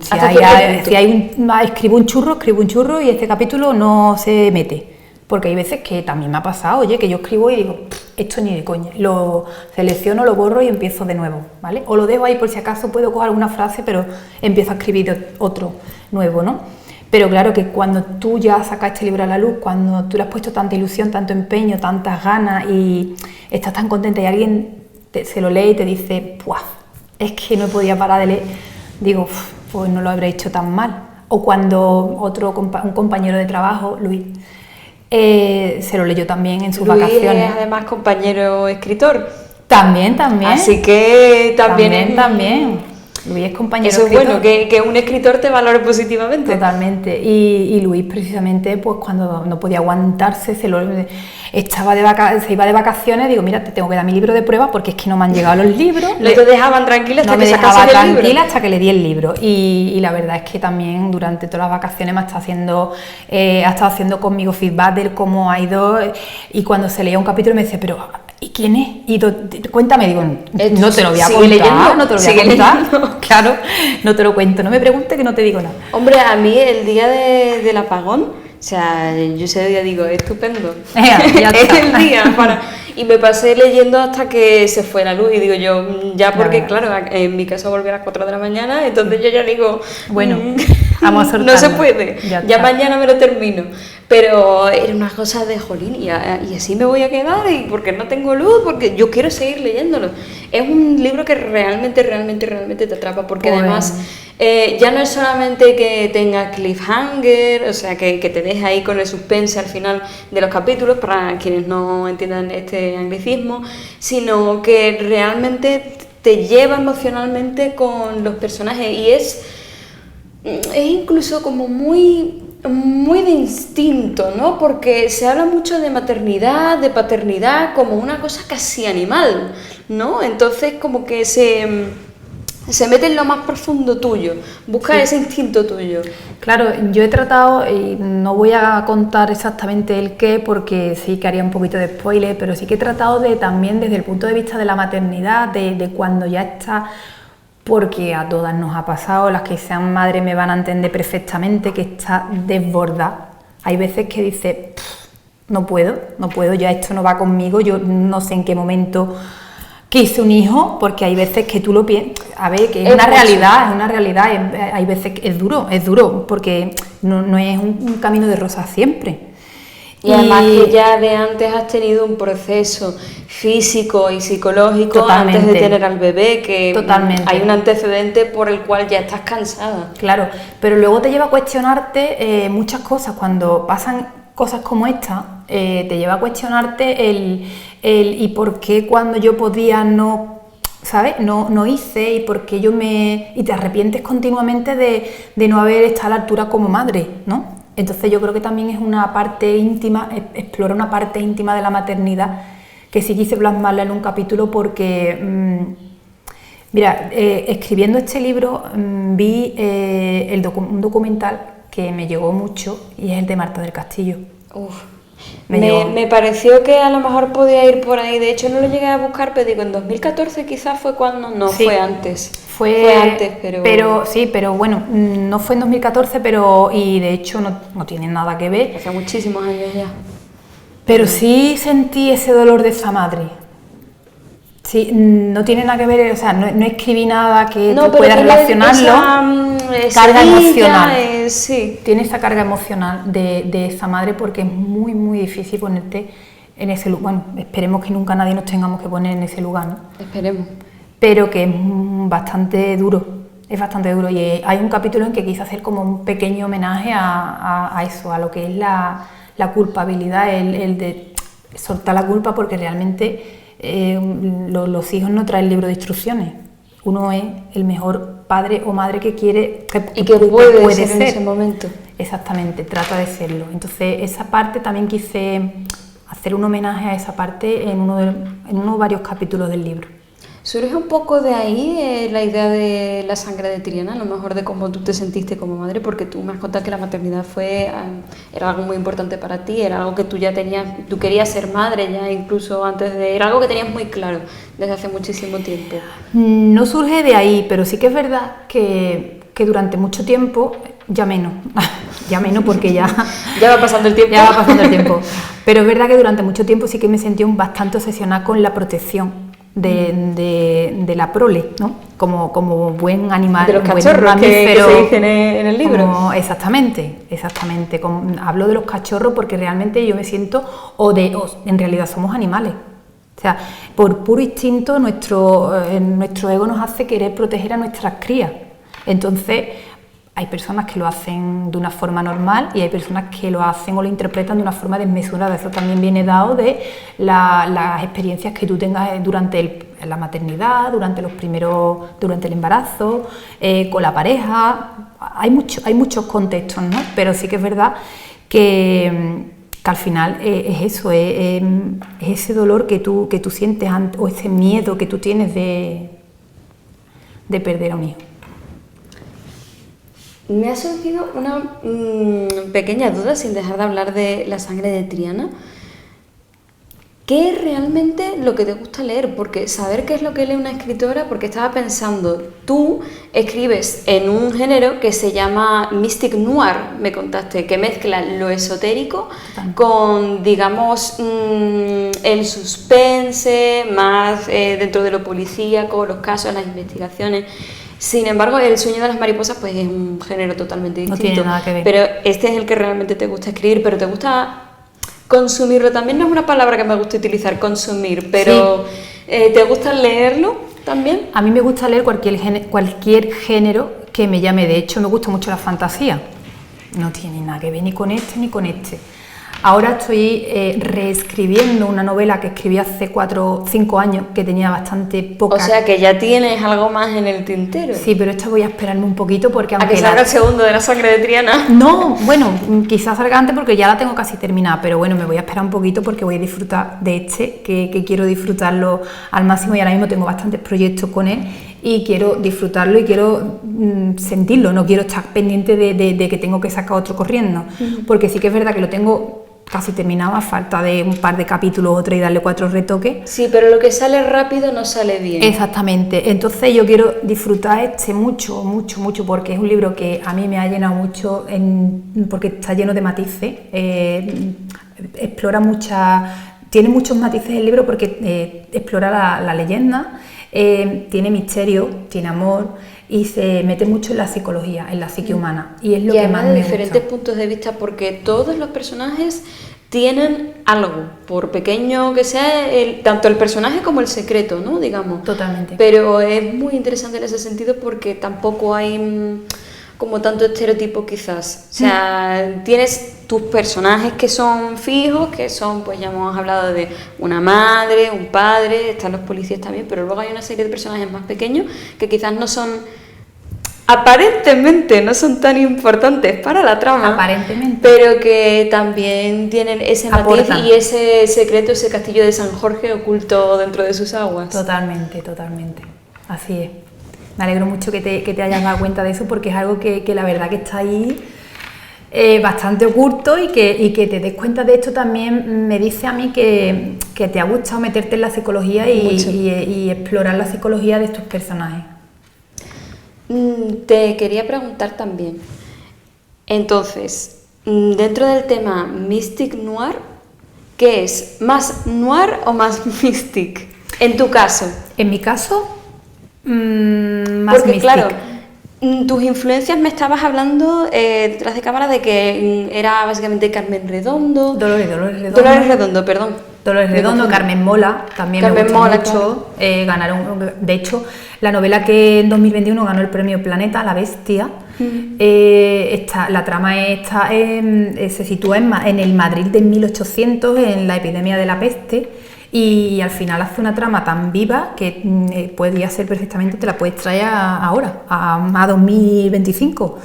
Hasta cierto punto. escribo un churro y este capítulo no se mete. Porque hay veces que también me ha pasado, oye, que yo escribo y digo, esto ni de coña. Lo selecciono, lo borro y empiezo de nuevo, ¿vale? O lo dejo ahí por si acaso puedo coger alguna frase, pero empiezo a escribir otro nuevo, ¿no? Pero claro que cuando tú ya sacas este libro a la luz, cuando tú le has puesto tanta ilusión, tanto empeño, tantas ganas y estás tan contenta y alguien se lo lee y te dice, ¡puah! Es que no podía parar de leer, digo, pues no lo habré hecho tan mal. O cuando un compañero de trabajo, Luis, se lo leyó también en sus Luis vacaciones. es además compañero escritor. También. Así que También. Luis es compañero eso es escritor. bueno, que un escritor te valore positivamente. Totalmente. Y Luis, precisamente, pues cuando no podía aguantarse, se iba de vacaciones, digo, mira, te tengo que dar mi libro de prueba porque es que no me han llegado los libros. No te dejaban tranquila hasta No que me sacases dejaba el libro. tranquila hasta que le di el libro. Y la verdad es que también durante todas las vacaciones me ha estado haciendo conmigo feedback de cómo ha ido. Y cuando se leía un capítulo me dice, pero ¿y quién es? Y cuéntame, digo, no te lo voy a Sigue contar, leyendo, no te lo voy a sigue contar. leyendo. Claro, no te lo cuento, no me preguntes que no te digo nada. Hombre, a mí el día del apagón, o sea, yo ese día digo, estupendo. Ya es está. el día para... Y me pasé leyendo hasta que se fue la luz y digo yo, ya porque Claro. claro, en mi caso volví a las 4 de la mañana, entonces yo ya digo, Bueno, vamos a no se soltarlo. puede, Ya ya está. mañana me lo termino. Pero era una cosa de jolín y así me voy a quedar y porque no tengo luz, porque yo quiero seguir leyéndolo. Es un libro que realmente te atrapa porque Pues- además ya no es solamente que tenga cliffhanger, o sea, que te deje ahí con el suspense al final de los capítulos, para quienes no entiendan este anglicismo, sino que realmente te lleva emocionalmente con los personajes y es incluso como muy de instinto, ¿no? Porque se habla mucho de maternidad, de paternidad, como una cosa casi animal, ¿no? Entonces como que se mete en lo más profundo tuyo, busca ese instinto tuyo. Claro, yo he tratado, y no voy a contar exactamente el qué, porque sí que haría un poquito de spoiler, pero sí que he tratado de también desde el punto de vista de la maternidad, de cuando ya está, porque a todas nos ha pasado, las que sean madres me van a entender perfectamente, que está desbordada. Hay veces que dices, no puedo, ya esto no va conmigo, yo no sé en qué momento quise un hijo, porque hay veces que tú lo piensas, a ver, que es una realidad, hay veces que es duro, porque no es un camino de rosas siempre. Y además que ya de antes has tenido un proceso físico y psicológico antes de tener al bebé, que hay un antecedente por el cual ya estás cansada. Claro, pero luego te lleva a cuestionarte muchas cosas. Cuando pasan cosas como esta, te lleva a cuestionarte el y por qué cuando yo podía no, ¿sabes? No hice, y por qué y te arrepientes continuamente de no haber estado a la altura como madre, ¿no? Entonces yo creo que también es una parte íntima, explora una parte íntima de la maternidad que sí quise plasmarla en un capítulo porque, mira, escribiendo este libro vi un documental que me llegó mucho, y es el de Marta del Castillo. Me pareció que a lo mejor podía ir por ahí, de hecho no lo llegué a buscar, pero digo, en 2014 quizás fue cuando, sí, fue antes. Fue antes, pero bueno, no fue en 2014, y de hecho no tiene nada que ver. Hace muchísimos años ya. Pero sí sentí ese dolor de esa madre. Sí, no tiene nada que ver, o sea, no escribí nada que tú puedas relacionarlo. Carga emocional. Sí. Tiene esa carga emocional de esa madre, porque es muy, muy difícil ponerte en ese lugar. Bueno, esperemos que nunca nadie nos tengamos que poner en ese lugar, ¿no? Esperemos. Pero que es bastante duro, y hay un capítulo en que quise hacer como un pequeño homenaje a eso, a lo que es la culpabilidad, el de soltar la culpa, porque realmente los hijos no traen libro de instrucciones. Uno es el mejor padre o madre que quiere y que puede ser en ese momento. Exactamente, trata de serlo. Entonces esa parte también quise hacer un homenaje a esa parte en uno varios capítulos del libro. ¿Surge un poco de ahí la idea de la sangre de Triana, a lo mejor de cómo tú te sentiste como madre? Porque tú me has contado que la maternidad era algo muy importante para ti, era algo que tú ya tenías, tú querías ser madre ya incluso era algo que tenías muy claro desde hace muchísimo tiempo. No surge de ahí, pero sí que es verdad que durante mucho tiempo, ya menos porque ya va pasando el tiempo. Ya va pasando el tiempo. Pero es verdad que durante mucho tiempo sí que me sentí bastante obsesionada con la protección de la prole, ¿no? Como buen animal, de los cachorros que se dicen en el libro. Exactamente. Hablo de los cachorros porque realmente yo me siento, en realidad somos animales. O sea, por puro instinto nuestro ego nos hace querer proteger a nuestras crías. Entonces, hay personas que lo hacen de una forma normal y hay personas que lo hacen o lo interpretan de una forma desmesurada. Eso también viene dado de las experiencias que tú tengas durante la maternidad, durante el embarazo, con la pareja. Hay muchos contextos, ¿no? Pero sí que es verdad que al final es eso, es ese dolor que tú sientes o ese miedo que tú tienes de perder a un hijo. Me ha surgido una pequeña duda, sin dejar de hablar de la sangre de Triana. ¿Qué es realmente lo que te gusta leer? Porque saber qué es lo que lee una escritora, porque estaba pensando, tú escribes en un género que se llama Mystic Noir, me contaste, que mezcla lo esotérico con, digamos, el suspense, más dentro de lo policíaco, los casos, las investigaciones. Sin embargo, El sueño de las mariposas pues es un género totalmente distinto. No tiene nada que ver. Pero este es el que realmente te gusta escribir, pero te gusta consumirlo. También no es una palabra que me gusta utilizar, consumir, pero sí. ¿Te gusta leerlo también? A mí me gusta leer cualquier género que me llame. De hecho, me gusta mucho la fantasía. No tiene nada que ver ni con este ni con este. Ahora estoy reescribiendo una novela que escribí hace 4 o 5 años, que tenía bastante poca... O sea, que ya tienes algo más en el tintero. Sí, pero esta voy a esperarme un poquito porque... ¿A que salga el segundo de La sangre de Triana? No, bueno, quizás salga antes porque ya la tengo casi terminada, pero bueno, me voy a esperar un poquito porque voy a disfrutar de que quiero disfrutarlo al máximo, y ahora mismo tengo bastantes proyectos con él y quiero disfrutarlo y quiero sentirlo, no quiero estar pendiente de que tengo que sacar otro corriendo, porque sí que es verdad que lo tengo casi terminado, a falta de un par de capítulos o 3 y darle 4 retoques. Sí, pero lo que sale rápido no sale bien. Exactamente, entonces yo quiero disfrutar mucho, porque es un libro que a mí me ha llenado mucho, porque está lleno de matices, explora Tiene muchos matices el libro porque explora la leyenda, tiene misterio, tiene amor y se mete mucho en la psicología, en la psique humana. Y es lo que más me gusta. De diferentes puntos de vista, porque todos los personajes tienen algo, por pequeño que sea, tanto el personaje como el secreto, ¿no? Digamos. Totalmente. Pero es muy interesante en ese sentido porque tampoco hay como tanto estereotipo quizás. O sea, tienes tus personajes que son fijos, que son, pues ya hemos hablado de una madre, un padre, están los policías también, pero luego hay una serie de personajes más pequeños que quizás no son, aparentemente no son tan importantes para la trama, aparentemente, pero que también tienen ese matiz y ese secreto, ese castillo de San Jorge oculto dentro de sus aguas. Totalmente, así es. Me alegro mucho que te hayas dado cuenta de eso porque es algo que la verdad que está ahí bastante oculto y que te des cuenta de esto también me dice a mí que te ha gustado meterte en la psicología y explorar la psicología de estos personajes. Te quería preguntar también, entonces, dentro del tema Mystic Noir, ¿qué es? ¿Más noir o más mystic? En tu caso. En mi caso, más porque mystic. Claro, tus influencias me estabas hablando detrás de cámara de que era básicamente Carmen Redondo. Dolores Redondo, perdón. Dolores Redondo, Carmen Mola, también Carmen me gusta Mola, mucho. Claro. Ganaron, de hecho, la novela que en 2021 ganó el premio Planeta, La Bestia, la trama se sitúa en el Madrid de 1800, en la epidemia de la peste, y al final hace una trama tan viva que podría ser perfectamente, te la puedes traer ahora, a 2025.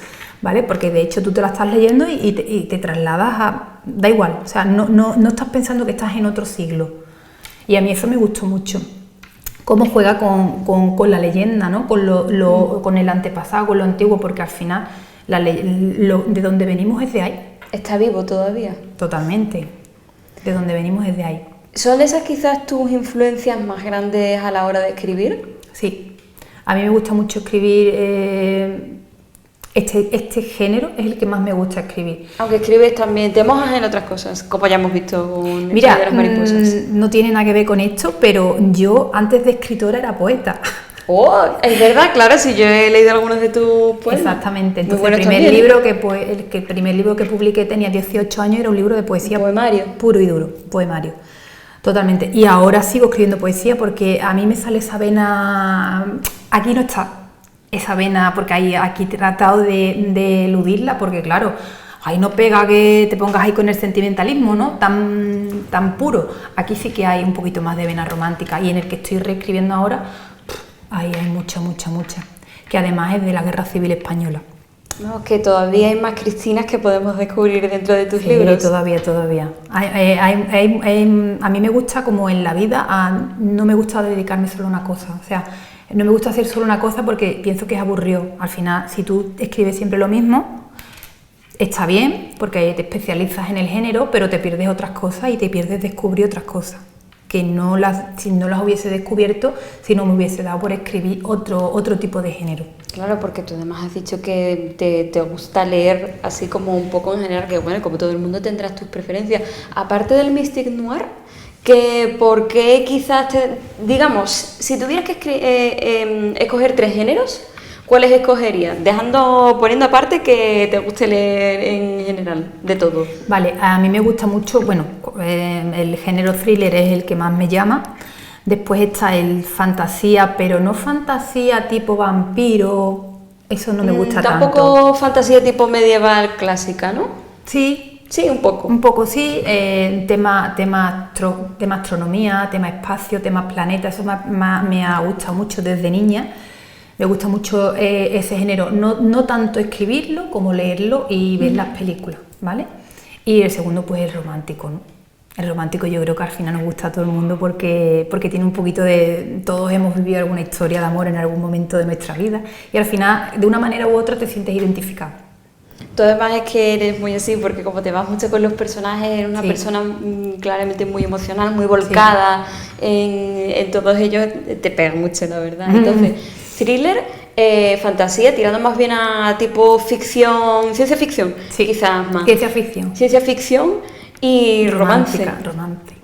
¿Vale? Porque de hecho tú te la estás leyendo y te trasladas da igual, o sea, no estás pensando que estás en otro siglo. Y a mí eso me gustó mucho. Cómo juega con la leyenda, ¿no? Con el antepasado, con lo antiguo, porque al final de donde venimos es de ahí. ¿Está vivo todavía? Totalmente. De donde venimos es de ahí. ¿Son esas quizás tus influencias más grandes a la hora de escribir? Sí. A mí me gusta mucho escribir. Este género es el que más me gusta escribir. Aunque escribes también, te mojas en otras cosas, como ya hemos visto con Mira, de las mariposas. No tiene nada que ver con esto, pero yo antes de escritora era poeta. Oh, es verdad, claro, si yo he leído algunos de tus poemas. Exactamente, entonces el primer libro que publiqué tenía 18 años, era un libro de poesía. Poemario. Puro y duro, poemario. Totalmente. Y ahora sigo escribiendo poesía porque a mí me sale esa vena, aquí no está. Esa vena, porque aquí he tratado de eludirla, porque claro, ahí no pega que te pongas ahí con el sentimentalismo, ¿no? Tan puro. Aquí sí que hay un poquito más de vena romántica y en el que estoy reescribiendo ahora, ahí hay mucha, que además es de la Guerra Civil Española. No, que todavía hay más Cristinas que podemos descubrir dentro de tus libros. Todavía. A mí me gusta, como en la vida, no me gusta dedicarme solo a una cosa, o sea, no me gusta hacer solo una cosa porque pienso que es aburrido. Al final, si tú escribes siempre lo mismo, está bien porque te especializas en el género, pero te pierdes otras cosas y te pierdes descubrir otras cosas que si no las hubiese descubierto, si no me hubiese dado por escribir otro tipo de género. Claro, porque tú además has dicho que te gusta leer así como un poco en general, que bueno, como todo el mundo tendrás tus preferencias. Aparte del Mystic Noir, ¿por qué quizás, digamos, si tuvieras que escoger 3 géneros, ¿cuáles escogerías? Poniendo aparte que te guste leer en general, de todo. Vale, a mí me gusta mucho, el género thriller es el que más me llama. Después está el fantasía, pero no fantasía tipo vampiro, eso no me gusta tanto. Tampoco fantasía tipo medieval clásica, ¿no? Sí, un poco. Un poco sí, tema astronomía, tema espacio, tema planeta, eso me ha gustado mucho desde niña. Me gusta mucho ese género, no tanto escribirlo como leerlo y ver las películas, ¿vale? Y el segundo, pues el romántico, ¿no? El romántico yo creo que al final nos gusta a todo el mundo porque tiene un poquito de... Todos hemos vivido alguna historia de amor en algún momento de nuestra vida y al final, de una manera u otra, te sientes identificado. Tú además es que eres muy así, porque como te vas mucho con los personajes, eres una persona claramente muy emocional, muy volcada en todos ellos, te pega mucho, la verdad. Entonces, thriller, fantasía, tirando más bien a tipo ficción, ciencia ficción, quizás más. Ciencia ficción. Ciencia ficción y romance. Romance.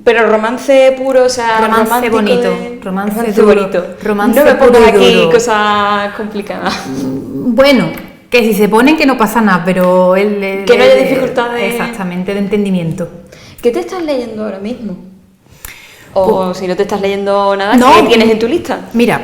Pero romance puro, o sea, Romance romántico bonito, romance duro, bonito. romance no me puro pongas y aquí duro. cosas complicadas. Bueno, que si se ponen que no pasa nada, pero Que no haya dificultades. Exactamente, de entendimiento. ¿Qué te estás leyendo ahora mismo? O Pues, si no te estás leyendo nada, no, ¿qué tienes en tu lista? Mira,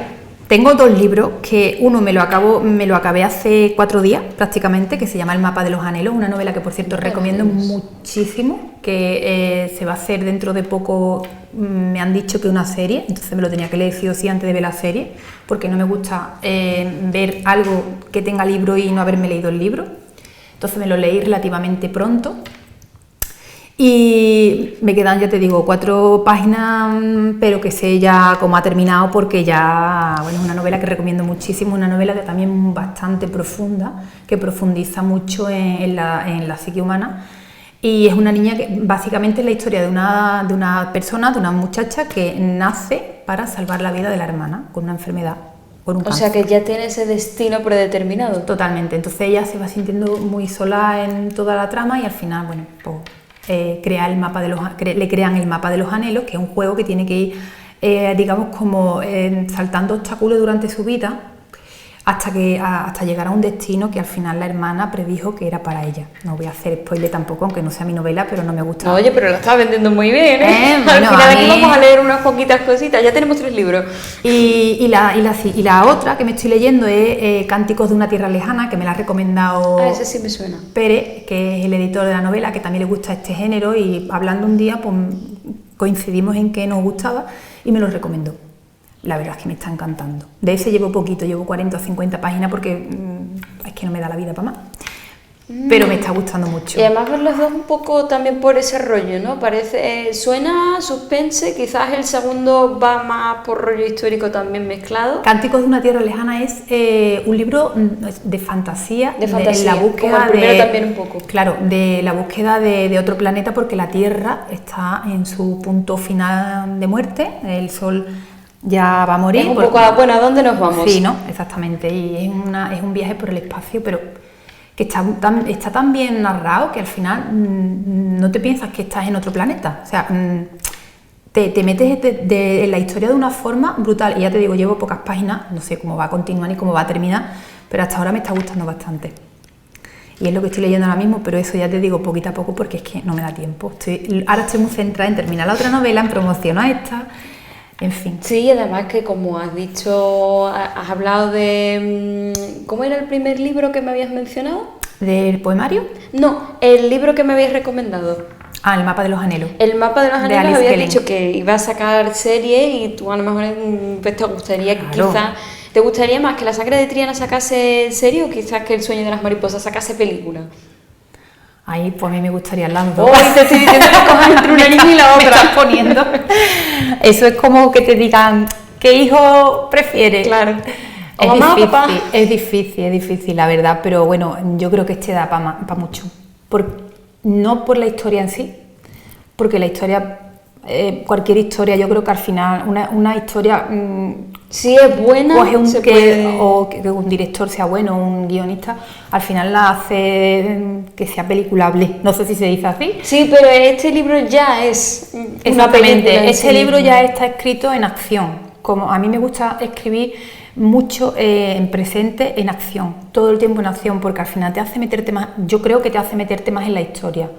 tengo 2 libros, que uno me lo acabé hace 4 días prácticamente, que se llama El mapa de los anhelos, una novela que por cierto recomiendo muchísimo, que se va a hacer dentro de poco, me han dicho que una serie, entonces me lo tenía que leer sí o sí antes de ver la serie, porque no me gusta ver algo que tenga libro y no haberme leído el libro, entonces me lo leí relativamente pronto. Y me quedan, ya te digo, 4 páginas, pero que sé ya cómo ha terminado, porque ya, bueno, es una novela que recomiendo muchísimo, una novela que también bastante profunda, que profundiza mucho en la psique humana, y es una niña que básicamente es la historia de una persona, de una muchacha que nace para salvar la vida de la hermana con una enfermedad, con un cáncer. O sea que ya tiene ese destino predeterminado. Totalmente, entonces ella se va sintiendo muy sola en toda la trama y al final, bueno, pues le crean el mapa de los anhelos, que es un juego que tiene que ir, digamos, como saltando obstáculos durante su vida hasta llegar a un destino que al final la hermana predijo que era para ella. No voy a hacer spoiler tampoco, aunque no sea mi novela, pero no me gusta. No, oye, pero lo estás vendiendo muy bien, ¿eh? Bueno, al final aquí vamos a leer unas poquitas cositas, ya tenemos 3 libros. Y la otra que me estoy leyendo es Cánticos de una tierra lejana, que me la ha recomendado Ah, ese sí me suena. Pérez, que es el editor de la novela, que también le gusta este género, y hablando un día pues coincidimos en que nos gustaba y me lo recomendó. La verdad es que me está encantando. De ese llevo poquito, llevo 40 o 50 páginas porque es que no me da la vida para más. Pero me está gustando mucho. Y además ver los dos un poco también por ese rollo, ¿no? Parece, suena suspense, quizás el segundo va más por rollo histórico también mezclado. Cánticos de una tierra lejana es un libro de fantasía, De fantasía, la búsqueda como el primero también un poco. Claro, de la búsqueda de otro planeta, porque la Tierra está en su punto final de muerte, el Sol ya va a morir. Es un poco, bueno, ¿a dónde nos vamos? Sí, ¿no? Exactamente, y es un viaje por el espacio, pero que está tan bien narrado que al final no te piensas que estás en otro planeta. O sea, te metes en la historia de una forma brutal. Y ya te digo, llevo pocas páginas, no sé cómo va a continuar ni cómo va a terminar, pero hasta ahora me está gustando bastante. Y es lo que estoy leyendo ahora mismo, pero eso ya te digo poquito a poco porque es que no me da tiempo. Ahora estoy muy centrada en terminar la otra novela, en promocionar esta. En fin. Sí, y además que como has dicho, has hablado de... ¿Cómo era el primer libro que me habías mencionado? ¿Del poemario? No, el libro que me habías recomendado. Ah, El mapa de los anhelos. El mapa de los anhelos, Alice habías Kellen. dicho que iba a sacar serie y tú a lo mejor pues, te gustaría Claro. quizás... ¿Te gustaría más que La sangre de Triana sacase serie o quizás que El sueño de las mariposas sacase película? Ahí, pues a mí me gustaría las dos. Hoy te estoy diciendo que cojas entre una niña y la Me estás otra. poniendo. Eso es como que te digan, ¿qué hijo prefieres? Claro. O Es mamá o difícil, papá. es difícil, la verdad, pero bueno, yo creo que este da para mucho. No por la historia en sí, porque la historia, cualquier historia, yo creo que al final, una historia, Si es buena, o se puede... que un director sea bueno, un guionista, al final la hace que sea peliculable. No sé si se dice así. Sí, pero este libro ya es una película. Exactamente, en este sí libro mismo. ya está escrito en acción. Como a mí me gusta escribir mucho en presente, en acción, todo el tiempo en acción, porque al final te hace meterte más, yo creo que te hace meterte más en la historia.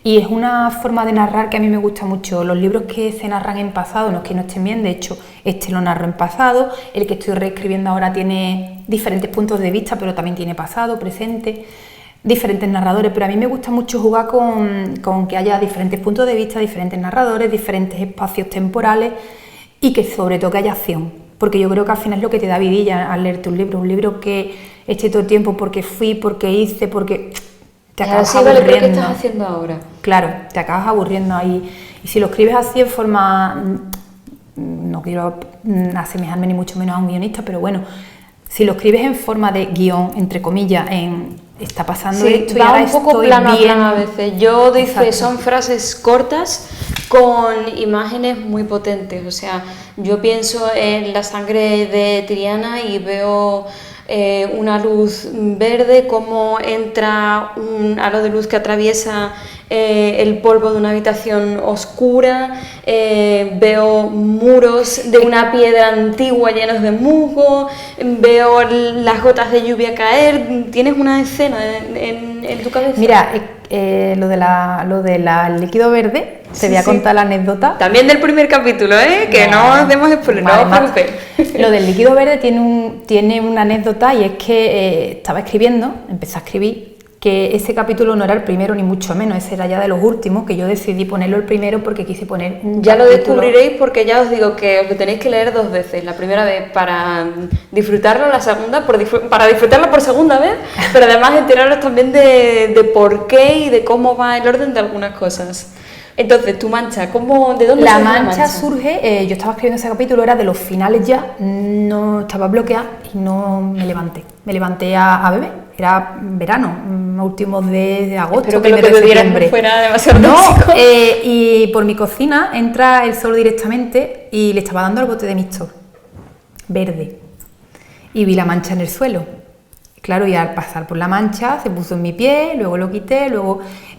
Y es una forma de narrar que a mí me gusta mucho. Los libros que se narran en pasado, no es que no estén bien, de hecho, este lo narro en pasado, el que estoy reescribiendo ahora tiene diferentes puntos de vista, pero también tiene pasado, presente, diferentes narradores, pero a mí me gusta mucho jugar con que haya diferentes puntos de vista, diferentes narradores, diferentes espacios temporales y que sobre todo que haya acción, porque yo creo que al final es lo que te da vidilla al leerte un libro que eché todo el tiempo porque fui, porque hice, porque te acabas Así, vale, aburriendo. pero ¿qué estás haciendo ahora? Claro, te acabas aburriendo ahí. Y si lo escribes así en forma, no quiero asemejarme ni mucho menos a un guionista, pero bueno, si lo escribes en forma de guión, entre comillas, está pasando Sí, esto y va ahora un poco estoy plano a bien. plano a veces. Yo dice, Exacto. son frases cortas con imágenes muy potentes. O sea, yo pienso en La sangre de Triana y veo una luz verde, cómo entra un halo de luz que atraviesa el polvo de una habitación oscura, veo muros de una piedra antigua llenos de musgo, veo las gotas de lluvia caer. ¿Tienes una escena en tu cabeza? Mira, lo del líquido verde, te voy a contar la anécdota. También del primer capítulo, que no os demos spoiler, no os preocupéis. Lo del líquido verde tiene una anécdota, y es que estaba escribiendo, empecé a escribir, que ese capítulo no era el primero ni mucho menos, ese era ya de los últimos, que yo decidí ponerlo el primero porque quise poner un Ya capítulo. lo descubriréis, porque ya os digo que os lo tenéis que leer 2 veces. La primera vez para disfrutarlo, la segunda para disfrutarlo por segunda vez, pero además enteraros también de por qué y de cómo va el orden de algunas cosas. Entonces, tu mancha, ¿de dónde La surge mancha surge, yo estaba escribiendo ese capítulo, era de los finales ya, no estaba bloqueada y no me levanté. Me levanté a beber, era verano, últimos de agosto, Espero que lo primero que de bebieras no septiembre. fuera demasiado No, tóxico. y por mi cocina entra el sol directamente y le estaba dando al bote de Mixtor, verde, y vi la mancha en el suelo. Claro, y al pasar por la mancha se puso en mi pie, luego lo quité,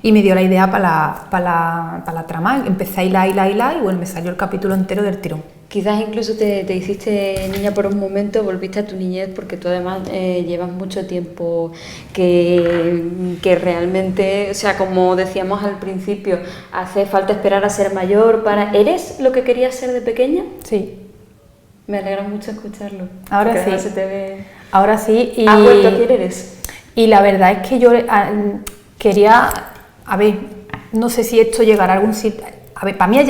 y me dio la idea para la trama. Empecé a hilar, y bueno, me salió el capítulo entero del tirón. Quizás incluso te hiciste niña por un momento, volviste a tu niñez, porque tú además llevas mucho tiempo que realmente, o sea, como decíamos al principio, hace falta esperar a ser mayor para... ¿Eres lo que querías ser de pequeña? Sí. Me alegra mucho escucharlo. Ahora porque sí. además se te ve... Ahora sí. Y, ¿Has vuelto a quién eres? Y la verdad es que yo quería, a ver, no sé si esto llegará a algún sitio. A ver, para mí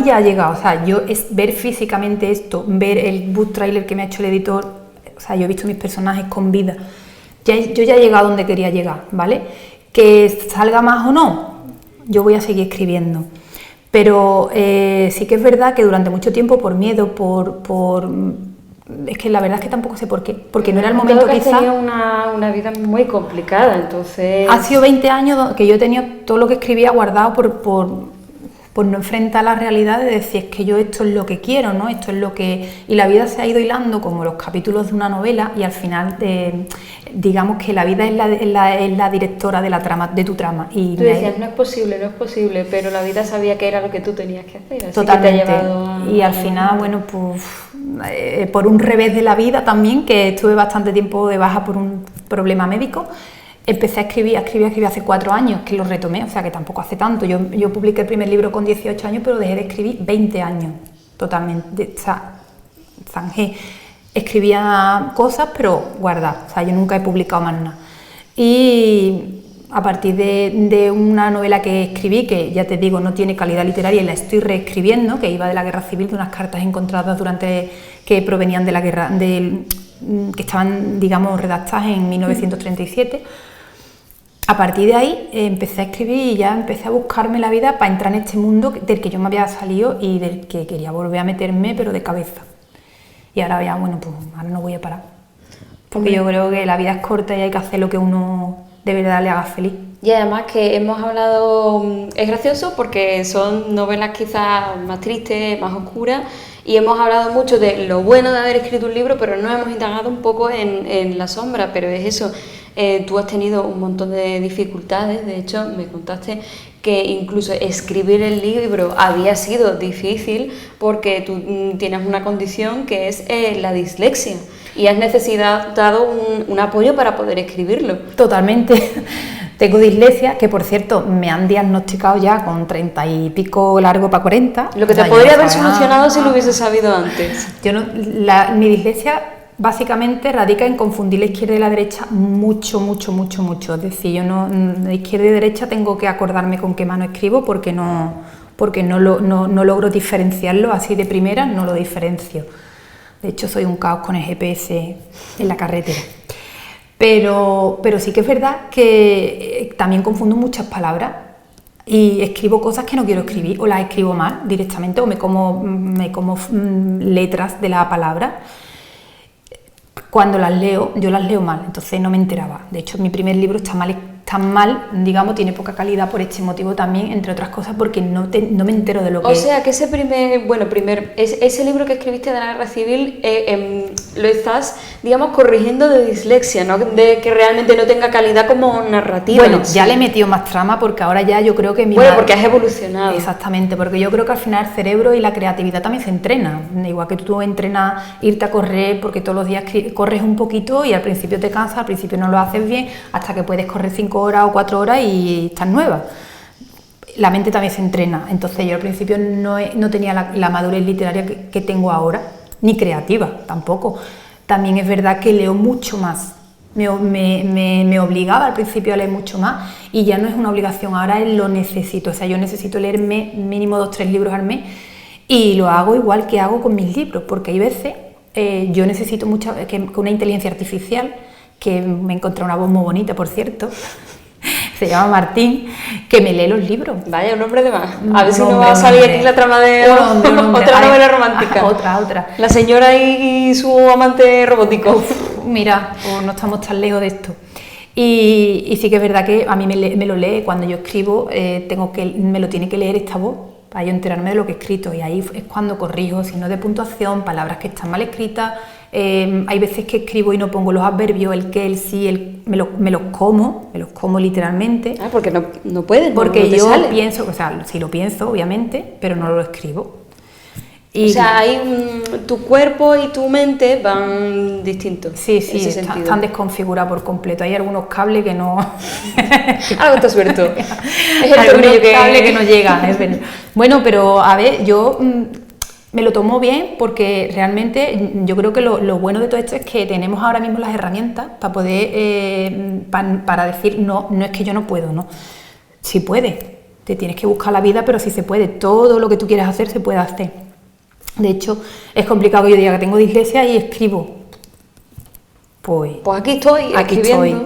ya ha llegado, o sea, yo es ver físicamente esto, ver el book trailer que me ha hecho el editor, o sea, yo he visto mis personajes con vida. Yo ya he llegado donde quería llegar, ¿vale? Que salga más o no, yo voy a seguir escribiendo. Pero sí que es verdad que durante mucho tiempo, por miedo, es que la verdad es que tampoco sé por qué, porque no era el momento Creo que quizá. has tenido una vida muy complicada, entonces... Ha sido 20 años que yo he tenido todo lo que escribía guardado por no enfrentar la realidad de decir, es que yo esto es lo que quiero, ¿no? Esto es lo que... Y la vida se ha ido hilando como los capítulos de una novela, y al final digamos que la vida es la directora de la trama, de tu trama. Y tú decías, no es posible, pero la vida sabía que era lo que tú tenías que hacer, así totalmente. que te ha llevado Y al final, bueno, pues por un revés de la vida también, que estuve bastante tiempo de baja por un problema médico, empecé a escribir hace 4 años, que lo retomé, o sea que tampoco hace tanto. Yo publiqué el primer libro con 18 años, pero dejé de escribir 20 años, totalmente, zanjé. Escribía cosas, pero guardadas, o sea, yo nunca he publicado más nada. Y a partir de una novela que escribí, que ya te digo, no tiene calidad literaria y la estoy reescribiendo, que iba de la guerra civil, de unas cartas encontradas que provenían de la guerra, que estaban, digamos, redactadas en 1937. A partir de ahí empecé a escribir y ya empecé a buscarme la vida para entrar en este mundo del que yo me había salido y del que quería volver a meterme, pero de cabeza. Y ahora ya, bueno, pues ahora no voy a parar. Porque yo creo que la vida es corta y hay que hacer lo que uno de verdad le haga feliz. Y además que hemos hablado, es gracioso porque son novelas quizás más tristes, más oscuras, y hemos hablado mucho de lo bueno de haber escrito un libro, pero no hemos indagado un poco en la sombra, pero es eso, tú has tenido un montón de dificultades, de hecho me contaste que incluso escribir el libro había sido difícil porque tú tienes una condición que es la dislexia y has necesitado un apoyo para poder escribirlo. Totalmente. Tengo dislexia, que por cierto me han diagnosticado ya con 30 y pico largo para 40. Lo que te podría haber solucionado si lo hubiese sabido antes. Mi dislexia básicamente radica en confundir la izquierda y la derecha mucho. Es decir, yo no, de izquierda y derecha tengo que acordarme con qué mano escribo porque no logro diferenciarlo así de primera, no lo diferencio. De hecho, soy un caos con el GPS en la carretera. Pero sí que es verdad que también confundo muchas palabras y escribo cosas que no quiero escribir, o las escribo mal directamente, o me como letras de la palabra. Cuando las leo, yo las leo mal, entonces no me enteraba. De hecho, mi primer libro está tan mal, digamos, tiene poca calidad por este motivo también, entre otras cosas, porque no me entero de lo que O sea, que ese ese libro que escribiste de la Guerra Civil lo estás, digamos, corrigiendo de dislexia, ¿no? De que realmente no tenga calidad como narrativa. Bueno, ya le he metido más trama porque ahora ya yo creo que porque has evolucionado. Exactamente, porque yo creo que al final el cerebro y la creatividad también se entrena, igual que tú entrenas irte a correr porque todos los días corres un poquito y al principio te cansas, al principio no lo haces bien, hasta que puedes correr 5 horas o 4 horas y estás nueva. La mente también se entrena, entonces yo al principio no tenía la madurez literaria que tengo ahora, ni creativa tampoco. También es verdad que leo mucho más, me obligaba al principio a leer mucho más y ya no es una obligación, ahora lo necesito, o sea, yo necesito leerme mínimo 2 o 3 libros al mes y lo hago igual que hago con mis libros, porque hay veces yo necesito que una inteligencia artificial, que me encontré una voz muy bonita, por cierto, se llama Martín, que me lee los libros. Vaya, un nombre de más. A ver si no va a salir aquí la trama de otra novela romántica. Otra. La señora y su amante robótico. Uf, mira, no estamos tan lejos de esto. Y sí que es verdad que a mí me lo lee, cuando yo escribo, me lo tiene que leer esta voz, para yo enterarme de lo que he escrito, y ahí es cuando corrijo, signos de puntuación, palabras que están mal escritas. Hay veces que escribo y no pongo los adverbios, el que, el sí, me los como literalmente. Porque no puedes, porque no te yo sale. pienso, o sea, sí lo pienso, obviamente, pero no lo escribo. O sea, tu cuerpo y tu mente van distintos. Sí, están desconfigurados por completo. Hay algunos cables que no... Algo está suelto. Es el algunos cables que no llegan, es verdad. Bueno, pero a ver, yo me lo tomo bien porque realmente yo creo que lo bueno de todo esto es que tenemos ahora mismo las herramientas para poder, para decir, no es que yo no puedo, ¿no? Sí puedes, te tienes que buscar la vida, pero sí se puede. Todo lo que tú quieras hacer se puede hacer. De hecho, es complicado que yo diga que tengo dislexia y escribo. Pues aquí estoy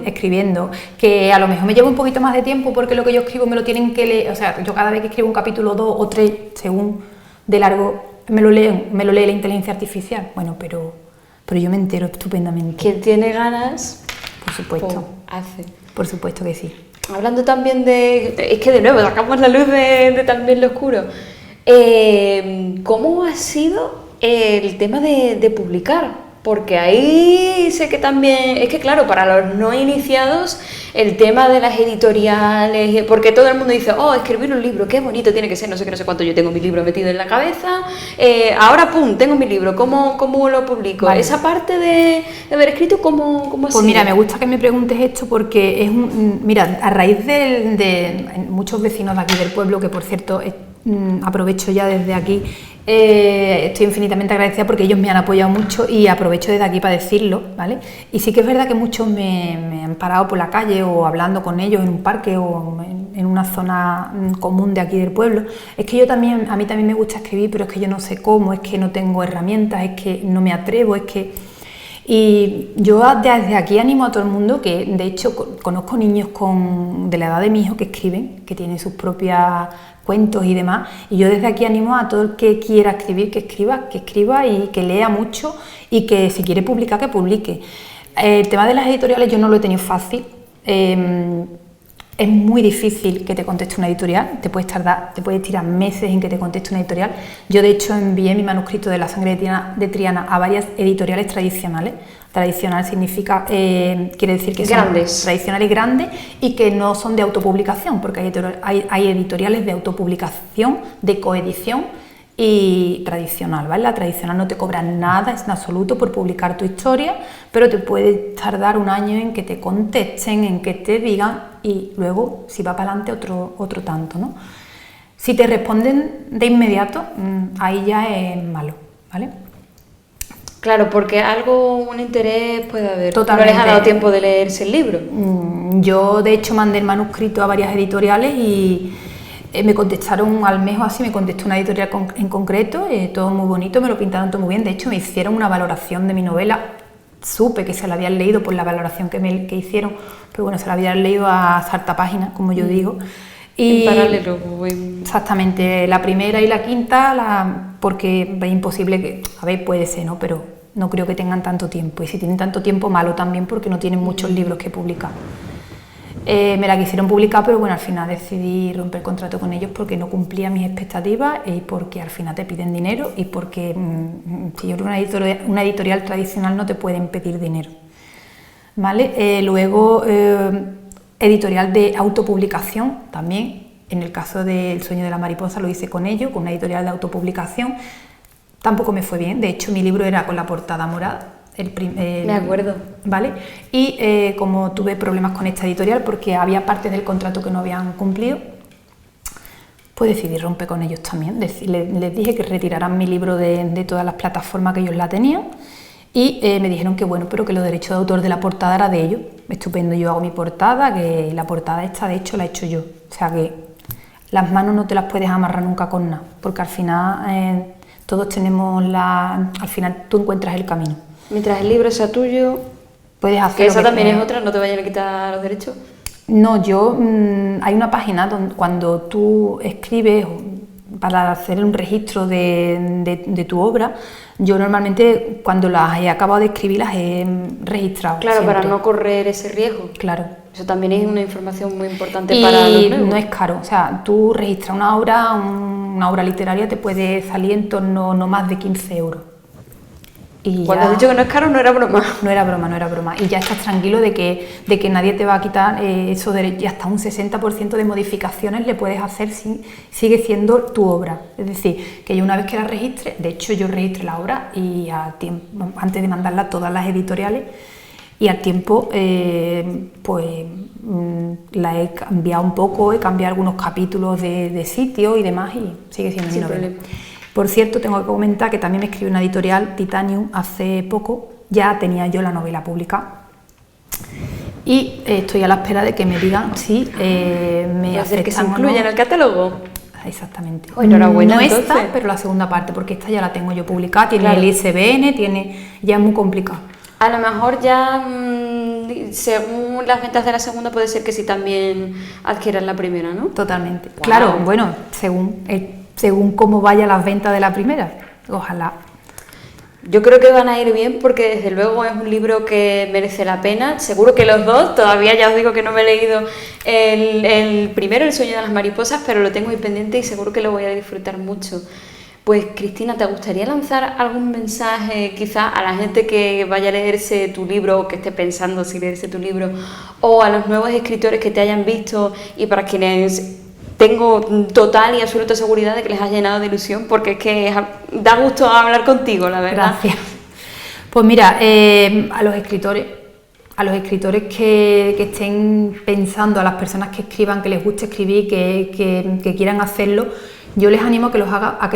escribiendo. Que a lo mejor me lleva un poquito más de tiempo porque lo que yo escribo me lo tienen que leer. O sea, yo cada vez que escribo un capítulo 2 o 3, según de largo, me lo lee la inteligencia artificial. Bueno, pero yo me entero estupendamente. Quien tiene ganas, por supuesto, hace. Por supuesto que sí. Hablando también es que de nuevo sacamos la luz de también lo oscuro. ¿Cómo ha sido el tema de publicar? Porque ahí sé que también, es que claro, para los no iniciados, el tema de las editoriales, porque todo el mundo dice, escribir un libro, qué bonito tiene que ser, no sé qué, no sé cuánto, yo tengo mi libro metido en la cabeza, ahora pum, tengo mi libro, ¿cómo lo publico? Vale. Esa parte de haber escrito, ¿cómo ha sido? Pues mira, me gusta que me preguntes esto porque mira, a raíz de muchos vecinos de aquí del pueblo, que por cierto aprovecho ya desde aquí, estoy infinitamente agradecida porque ellos me han apoyado mucho y aprovecho desde aquí para decirlo, ¿vale? Y sí que es verdad que muchos me han parado por la calle o hablando con ellos en un parque o en una zona común de aquí del pueblo. Es que a mí también me gusta escribir, pero es que yo no sé cómo, es que no tengo herramientas, es que no me atrevo, es que... Y yo desde aquí animo a todo el mundo, que de hecho conozco niños de la edad de mi hijo que escriben, que tienen sus propios cuentos y demás, y yo desde aquí animo a todo el que quiera escribir, que escriba y que lea mucho y que si quiere publicar, que publique. El tema de las editoriales yo no lo he tenido fácil. Es muy difícil que te conteste una editorial, te puedes tirar meses en que te conteste una editorial. Yo de hecho envié mi manuscrito de La sangre de Triana a varias editoriales tradicionales. Tradicional significa, quiere decir que son tradicionales grandes y que no son de autopublicación, porque hay editoriales de autopublicación, de coedición y tradicional, ¿vale? La tradicional no te cobra nada en absoluto por publicar tu historia, pero te puede tardar un año en que te contesten, en que te digan y luego, si va para adelante, otro tanto, ¿no? Si te responden de inmediato, ahí ya es malo, ¿vale? Claro, porque un interés puede haber. Totalmente. ¿No les ha dado tiempo de leerse el libro? Yo, de hecho, mandé el manuscrito a varias editoriales y me contestaron al mes o así, me contestó una editorial en concreto, todo muy bonito, me lo pintaron todo muy bien. De hecho, me hicieron una valoración de mi novela. Supe que se la habían leído por la valoración que hicieron, pero bueno, se la habían leído a sarta página, como yo digo. Y en paralelo. Exactamente, la primera y la quinta, porque es imposible que, a ver, puede ser, ¿no? Pero no creo que tengan tanto tiempo, y si tienen tanto tiempo, malo también, porque no tienen muchos libros que publicar. Me la quisieron publicar, pero bueno, al final decidí romper contrato con ellos porque no cumplía mis expectativas y porque al final te piden dinero y porque si yo creo una editorial tradicional no te pueden pedir dinero, ¿vale? Luego, editorial de autopublicación también. En el caso del Sueño de la mariposa lo hice con ellos, con una editorial de autopublicación. Tampoco me fue bien, de hecho mi libro era con la portada morada. Me acuerdo. ¿Vale? Y como tuve problemas con esta editorial porque había partes del contrato que no habían cumplido, pues decidí romper con ellos también. Les dije que retiraran mi libro de todas las plataformas que ellos la tenían y me dijeron que bueno, pero que los derechos de autor de la portada era de ellos. Estupendo, yo hago mi portada, que la portada esta de hecho la he hecho yo. O sea que las manos no te las puedes amarrar nunca con nada, porque al final todos tenemos al final tú encuentras el camino. Mientras el libro sea tuyo, puedes hacer. Que esa también es otra, no te vayan a quitar los derechos. No, hay una página donde cuando tú escribes para hacer un registro de tu obra, yo normalmente cuando las he acabado de escribir las he registrado. Claro, siempre. para no correr ese riesgo. Claro. Eso también es una información muy importante para los nuevos. No es caro, o sea, tú registras una obra literaria te puede salir en torno no más de 15 euros. Y cuando has dicho que no es caro, no era broma. No era broma. Y ya estás tranquilo de que nadie te va a quitar esos derechos. Y hasta un 60% de modificaciones le puedes hacer, sigue siendo tu obra. Es decir, que yo una vez que la registre, de hecho yo registré la obra y antes de mandarla a todas las editoriales, y al tiempo la he cambiado un poco, he cambiado algunos capítulos de sitio y demás y sigue siendo mi novela. Por cierto, tengo que comentar que también me escribió una editorial, Titanium, hace poco, ya tenía yo la novela publicada y estoy a la espera de que me digan si me aceptan que se incluya en el catálogo. Exactamente. Oh, enhorabuena, no entonces. esta, pero la segunda parte, porque esta ya la tengo yo publicada, tiene claro. el ISBN, ya es muy complicado. A lo mejor ya, según las ventas de la segunda, puede ser que sí también adquieran la primera, ¿no? Totalmente. Wow. Claro, bueno, según cómo vayan las ventas de la primera, ojalá. Yo creo que van a ir bien porque desde luego es un libro que merece la pena. Seguro que los dos, todavía ya os digo que no me he leído el primero, El sueño de las mariposas, pero lo tengo ahí pendiente y seguro que lo voy a disfrutar mucho. Pues Cristina, ¿te gustaría lanzar algún mensaje quizá a la gente que vaya a leerse tu libro o que esté pensando si leerse tu libro, o a los nuevos escritores que te hayan visto y para quienes tengo total y absoluta seguridad de que les has llenado de ilusión, porque es que da gusto hablar contigo, la verdad? Gracias. Pues mira, a los escritores que estén pensando, a las personas que escriban, que les guste escribir, que quieran hacerlo, yo les animo a que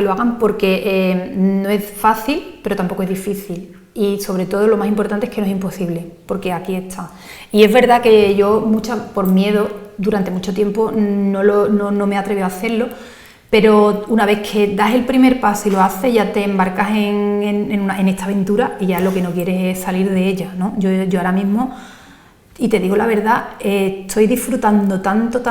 lo hagan porque no es fácil, pero tampoco es difícil. Y sobre todo lo más importante es que no es imposible, porque aquí está. Y es verdad que yo, por miedo, durante mucho tiempo no me he atrevido a hacerlo, pero una vez que das el primer paso y lo haces, ya te embarcas en esta aventura y ya lo que no quieres es salir de ella, ¿no? Yo ahora mismo, y te digo la verdad, estoy disfrutando tanto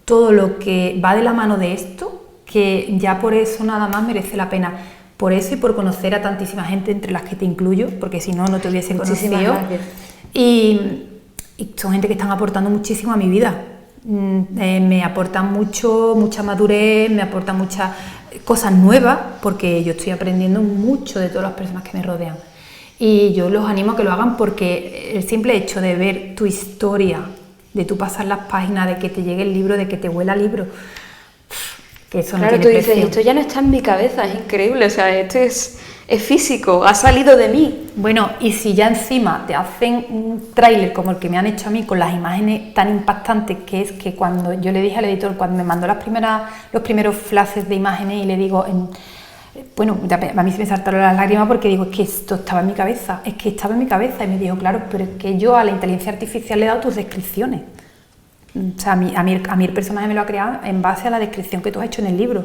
todo lo que va de la mano de esto, que ya por eso nada más merece la pena. Por eso y por conocer a tantísima gente, entre las que te incluyo, porque si no, no te hubiesen conocido. Y son gente que están aportando muchísimo a mi vida. Me aportan mucha madurez, me aportan muchas cosas nuevas, porque yo estoy aprendiendo mucho de todas las personas que me rodean. Y yo los animo a que lo hagan porque el simple hecho de ver tu historia, de tú pasar las páginas, de que te llegue el libro, de que te huela el libro, que eso no tiene precio. Claro, tú dices, esto ya no está en mi cabeza, es increíble, o sea, esto es físico, ha salido de mí. Bueno, y si ya encima te hacen un tráiler como el que me han hecho a mí, con las imágenes tan impactantes, que es que cuando yo le dije al editor, cuando me mandó los primeros flashes de imágenes y le digo, bueno, a mí se me saltaron las lágrimas porque digo, es que esto estaba en mi cabeza, y me dijo, claro, pero es que yo a la inteligencia artificial le he dado tus descripciones. O sea, a mí el personaje me lo ha creado en base a la descripción que tú has hecho en el libro.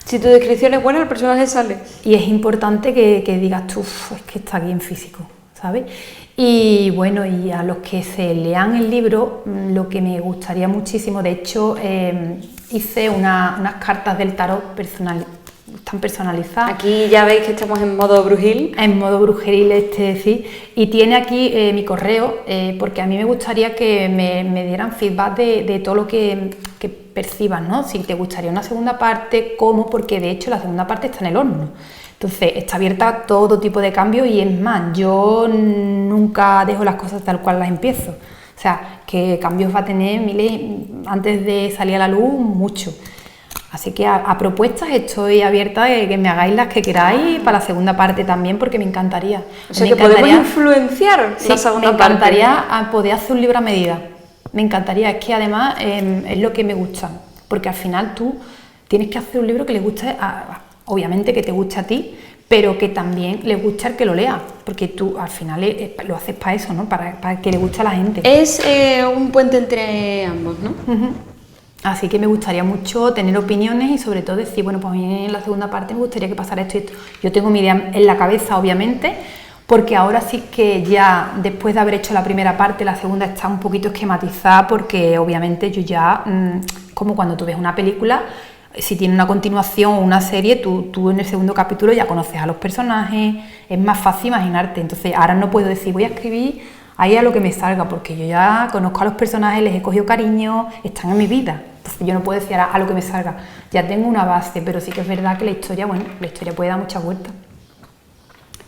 Si tu descripción es buena, el personaje sale. Y es importante que digas tú, es que está aquí en físico, ¿sabes? Y bueno, y a los que se lean el libro, lo que me gustaría muchísimo, de hecho, hice unas cartas del tarot están personalizadas. Aquí ya veis que estamos en modo brujil. En modo brujeril, sí. Y tiene aquí mi correo, porque a mí me gustaría que me dieran feedback de todo lo que perciban, ¿no? Si te gustaría una segunda parte, cómo, porque de hecho la segunda parte está en el horno. Entonces está abierta a todo tipo de cambios y es más, yo nunca dejo las cosas tal cual las empiezo. O sea, que cambios va a tener miles, antes de salir a la luz, mucho. Así que a propuestas estoy abierta de que me hagáis las que queráis para la segunda parte también, porque me encantaría. O sea, que podemos influenciar la segunda parte. Me encantaría poder hacer un libro a medida. Me encantaría, es que además es lo que me gusta, porque al final tú tienes que hacer un libro que le guste, obviamente que te guste a ti, pero que también le guste al que lo lea, porque tú al final lo haces para eso, ¿no? Para que le guste a la gente. Es un puente entre ambos, ¿no? Uh-huh. Así que me gustaría mucho tener opiniones y sobre todo decir, bueno, pues a mí en la segunda parte me gustaría que pasara esto y esto. Yo tengo mi idea en la cabeza, obviamente, porque ahora sí que ya, después de haber hecho la primera parte, la segunda está un poquito esquematizada, porque obviamente yo ya, como cuando tú ves una película, si tiene una continuación o una serie, tú en el segundo capítulo ya conoces a los personajes, es más fácil imaginarte. Entonces ahora no puedo decir, voy a escribir ahí a lo que me salga, porque yo ya conozco a los personajes, les he cogido cariño, están en mi vida. Entonces yo no puedo decir a lo que me salga, ya tengo una base, pero sí que es verdad que la historia puede dar muchas vueltas.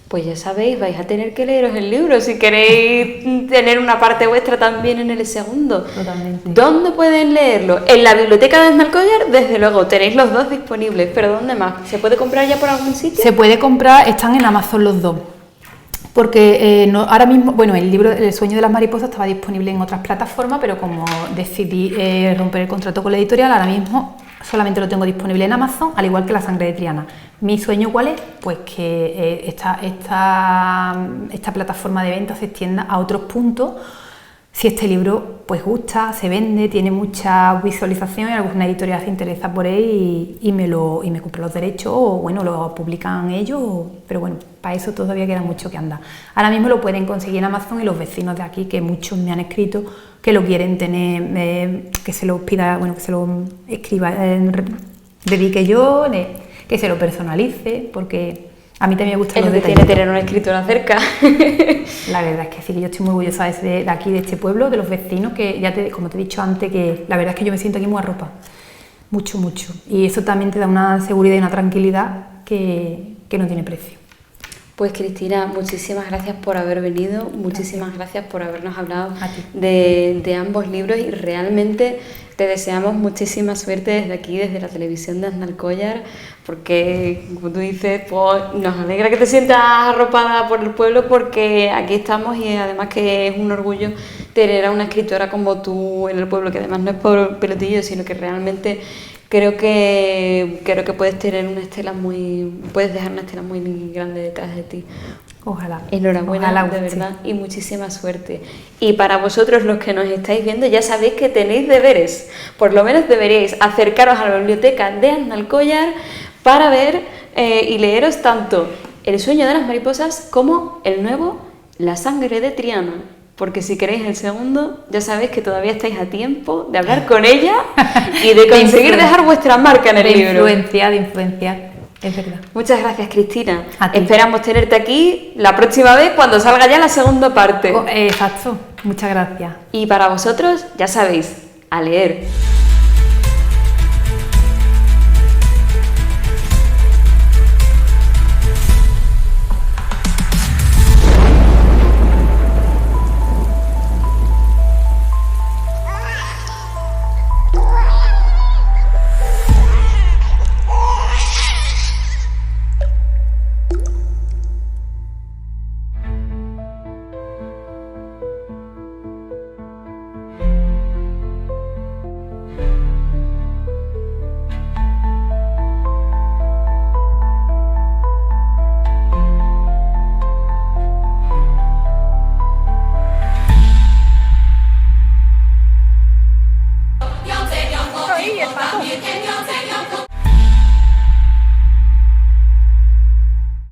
Pues ya sabéis, vais a tener que leeros el libro si queréis tener una parte vuestra también en el segundo. Totalmente. ¿Dónde pueden leerlo? En la biblioteca de Aznalcóllar, desde luego, tenéis los dos disponibles, pero ¿dónde más? ¿Se puede comprar ya por algún sitio? Se puede comprar, están en Amazon los dos. Porque ahora mismo, bueno, el libro El sueño de las mariposas estaba disponible en otras plataformas, pero como decidí romper el contrato con la editorial, ahora mismo solamente lo tengo disponible en Amazon, al igual que La sangre de Triana. ¿Mi sueño cuál es? Pues que esta plataforma de venta se extienda a otros puntos. Si este libro pues gusta, se vende, tiene mucha visualización y alguna editorial se interesa por él y me compra los derechos o bueno, lo publican ellos, pero bueno, para eso todavía queda mucho que andar. Ahora mismo lo pueden conseguir en Amazon y los vecinos de aquí, que muchos me han escrito que lo quieren tener, que se lo pida, bueno, que se lo escriba, dedique yo, que se lo personalice, porque a mí también me gusta los detalles. Tiene tener una escritora cerca. La verdad es que sí, que yo estoy muy orgullosa de aquí, de este pueblo, de los vecinos, que ya como te he dicho antes, que la verdad es que yo me siento aquí muy arropada. Mucho, mucho. Y eso también te da una seguridad y una tranquilidad que no tiene precio. Pues Cristina, muchísimas gracias por haber venido, muchísimas gracias por habernos hablado de ambos libros y realmente te deseamos muchísima suerte desde aquí, desde la televisión de Aznalcóllar, porque como tú dices, pues nos alegra que te sientas arropada por el pueblo porque aquí estamos y además que es un orgullo tener a una escritora como tú en el pueblo, que además no es por pelotillo, sino que realmente creo que puedes dejar una estela muy grande detrás de ti. Ojalá. Enhorabuena, ojalá, de verdad, y muchísima suerte. Y para vosotros los que nos estáis viendo, ya sabéis que tenéis deberes. Por lo menos deberíais acercaros a la biblioteca de Aznalcóllar para ver y leeros tanto El sueño de las mariposas como el nuevo La sangre de Triana. Porque si queréis el segundo, ya sabéis que todavía estáis a tiempo de hablar con ella y de conseguir dejar vuestra marca en el libro. De influenciar, es verdad. Muchas gracias, Cristina. Esperamos tenerte aquí la próxima vez cuando salga ya la segunda parte. Exacto, muchas gracias. Y para vosotros, ya sabéis, a leer.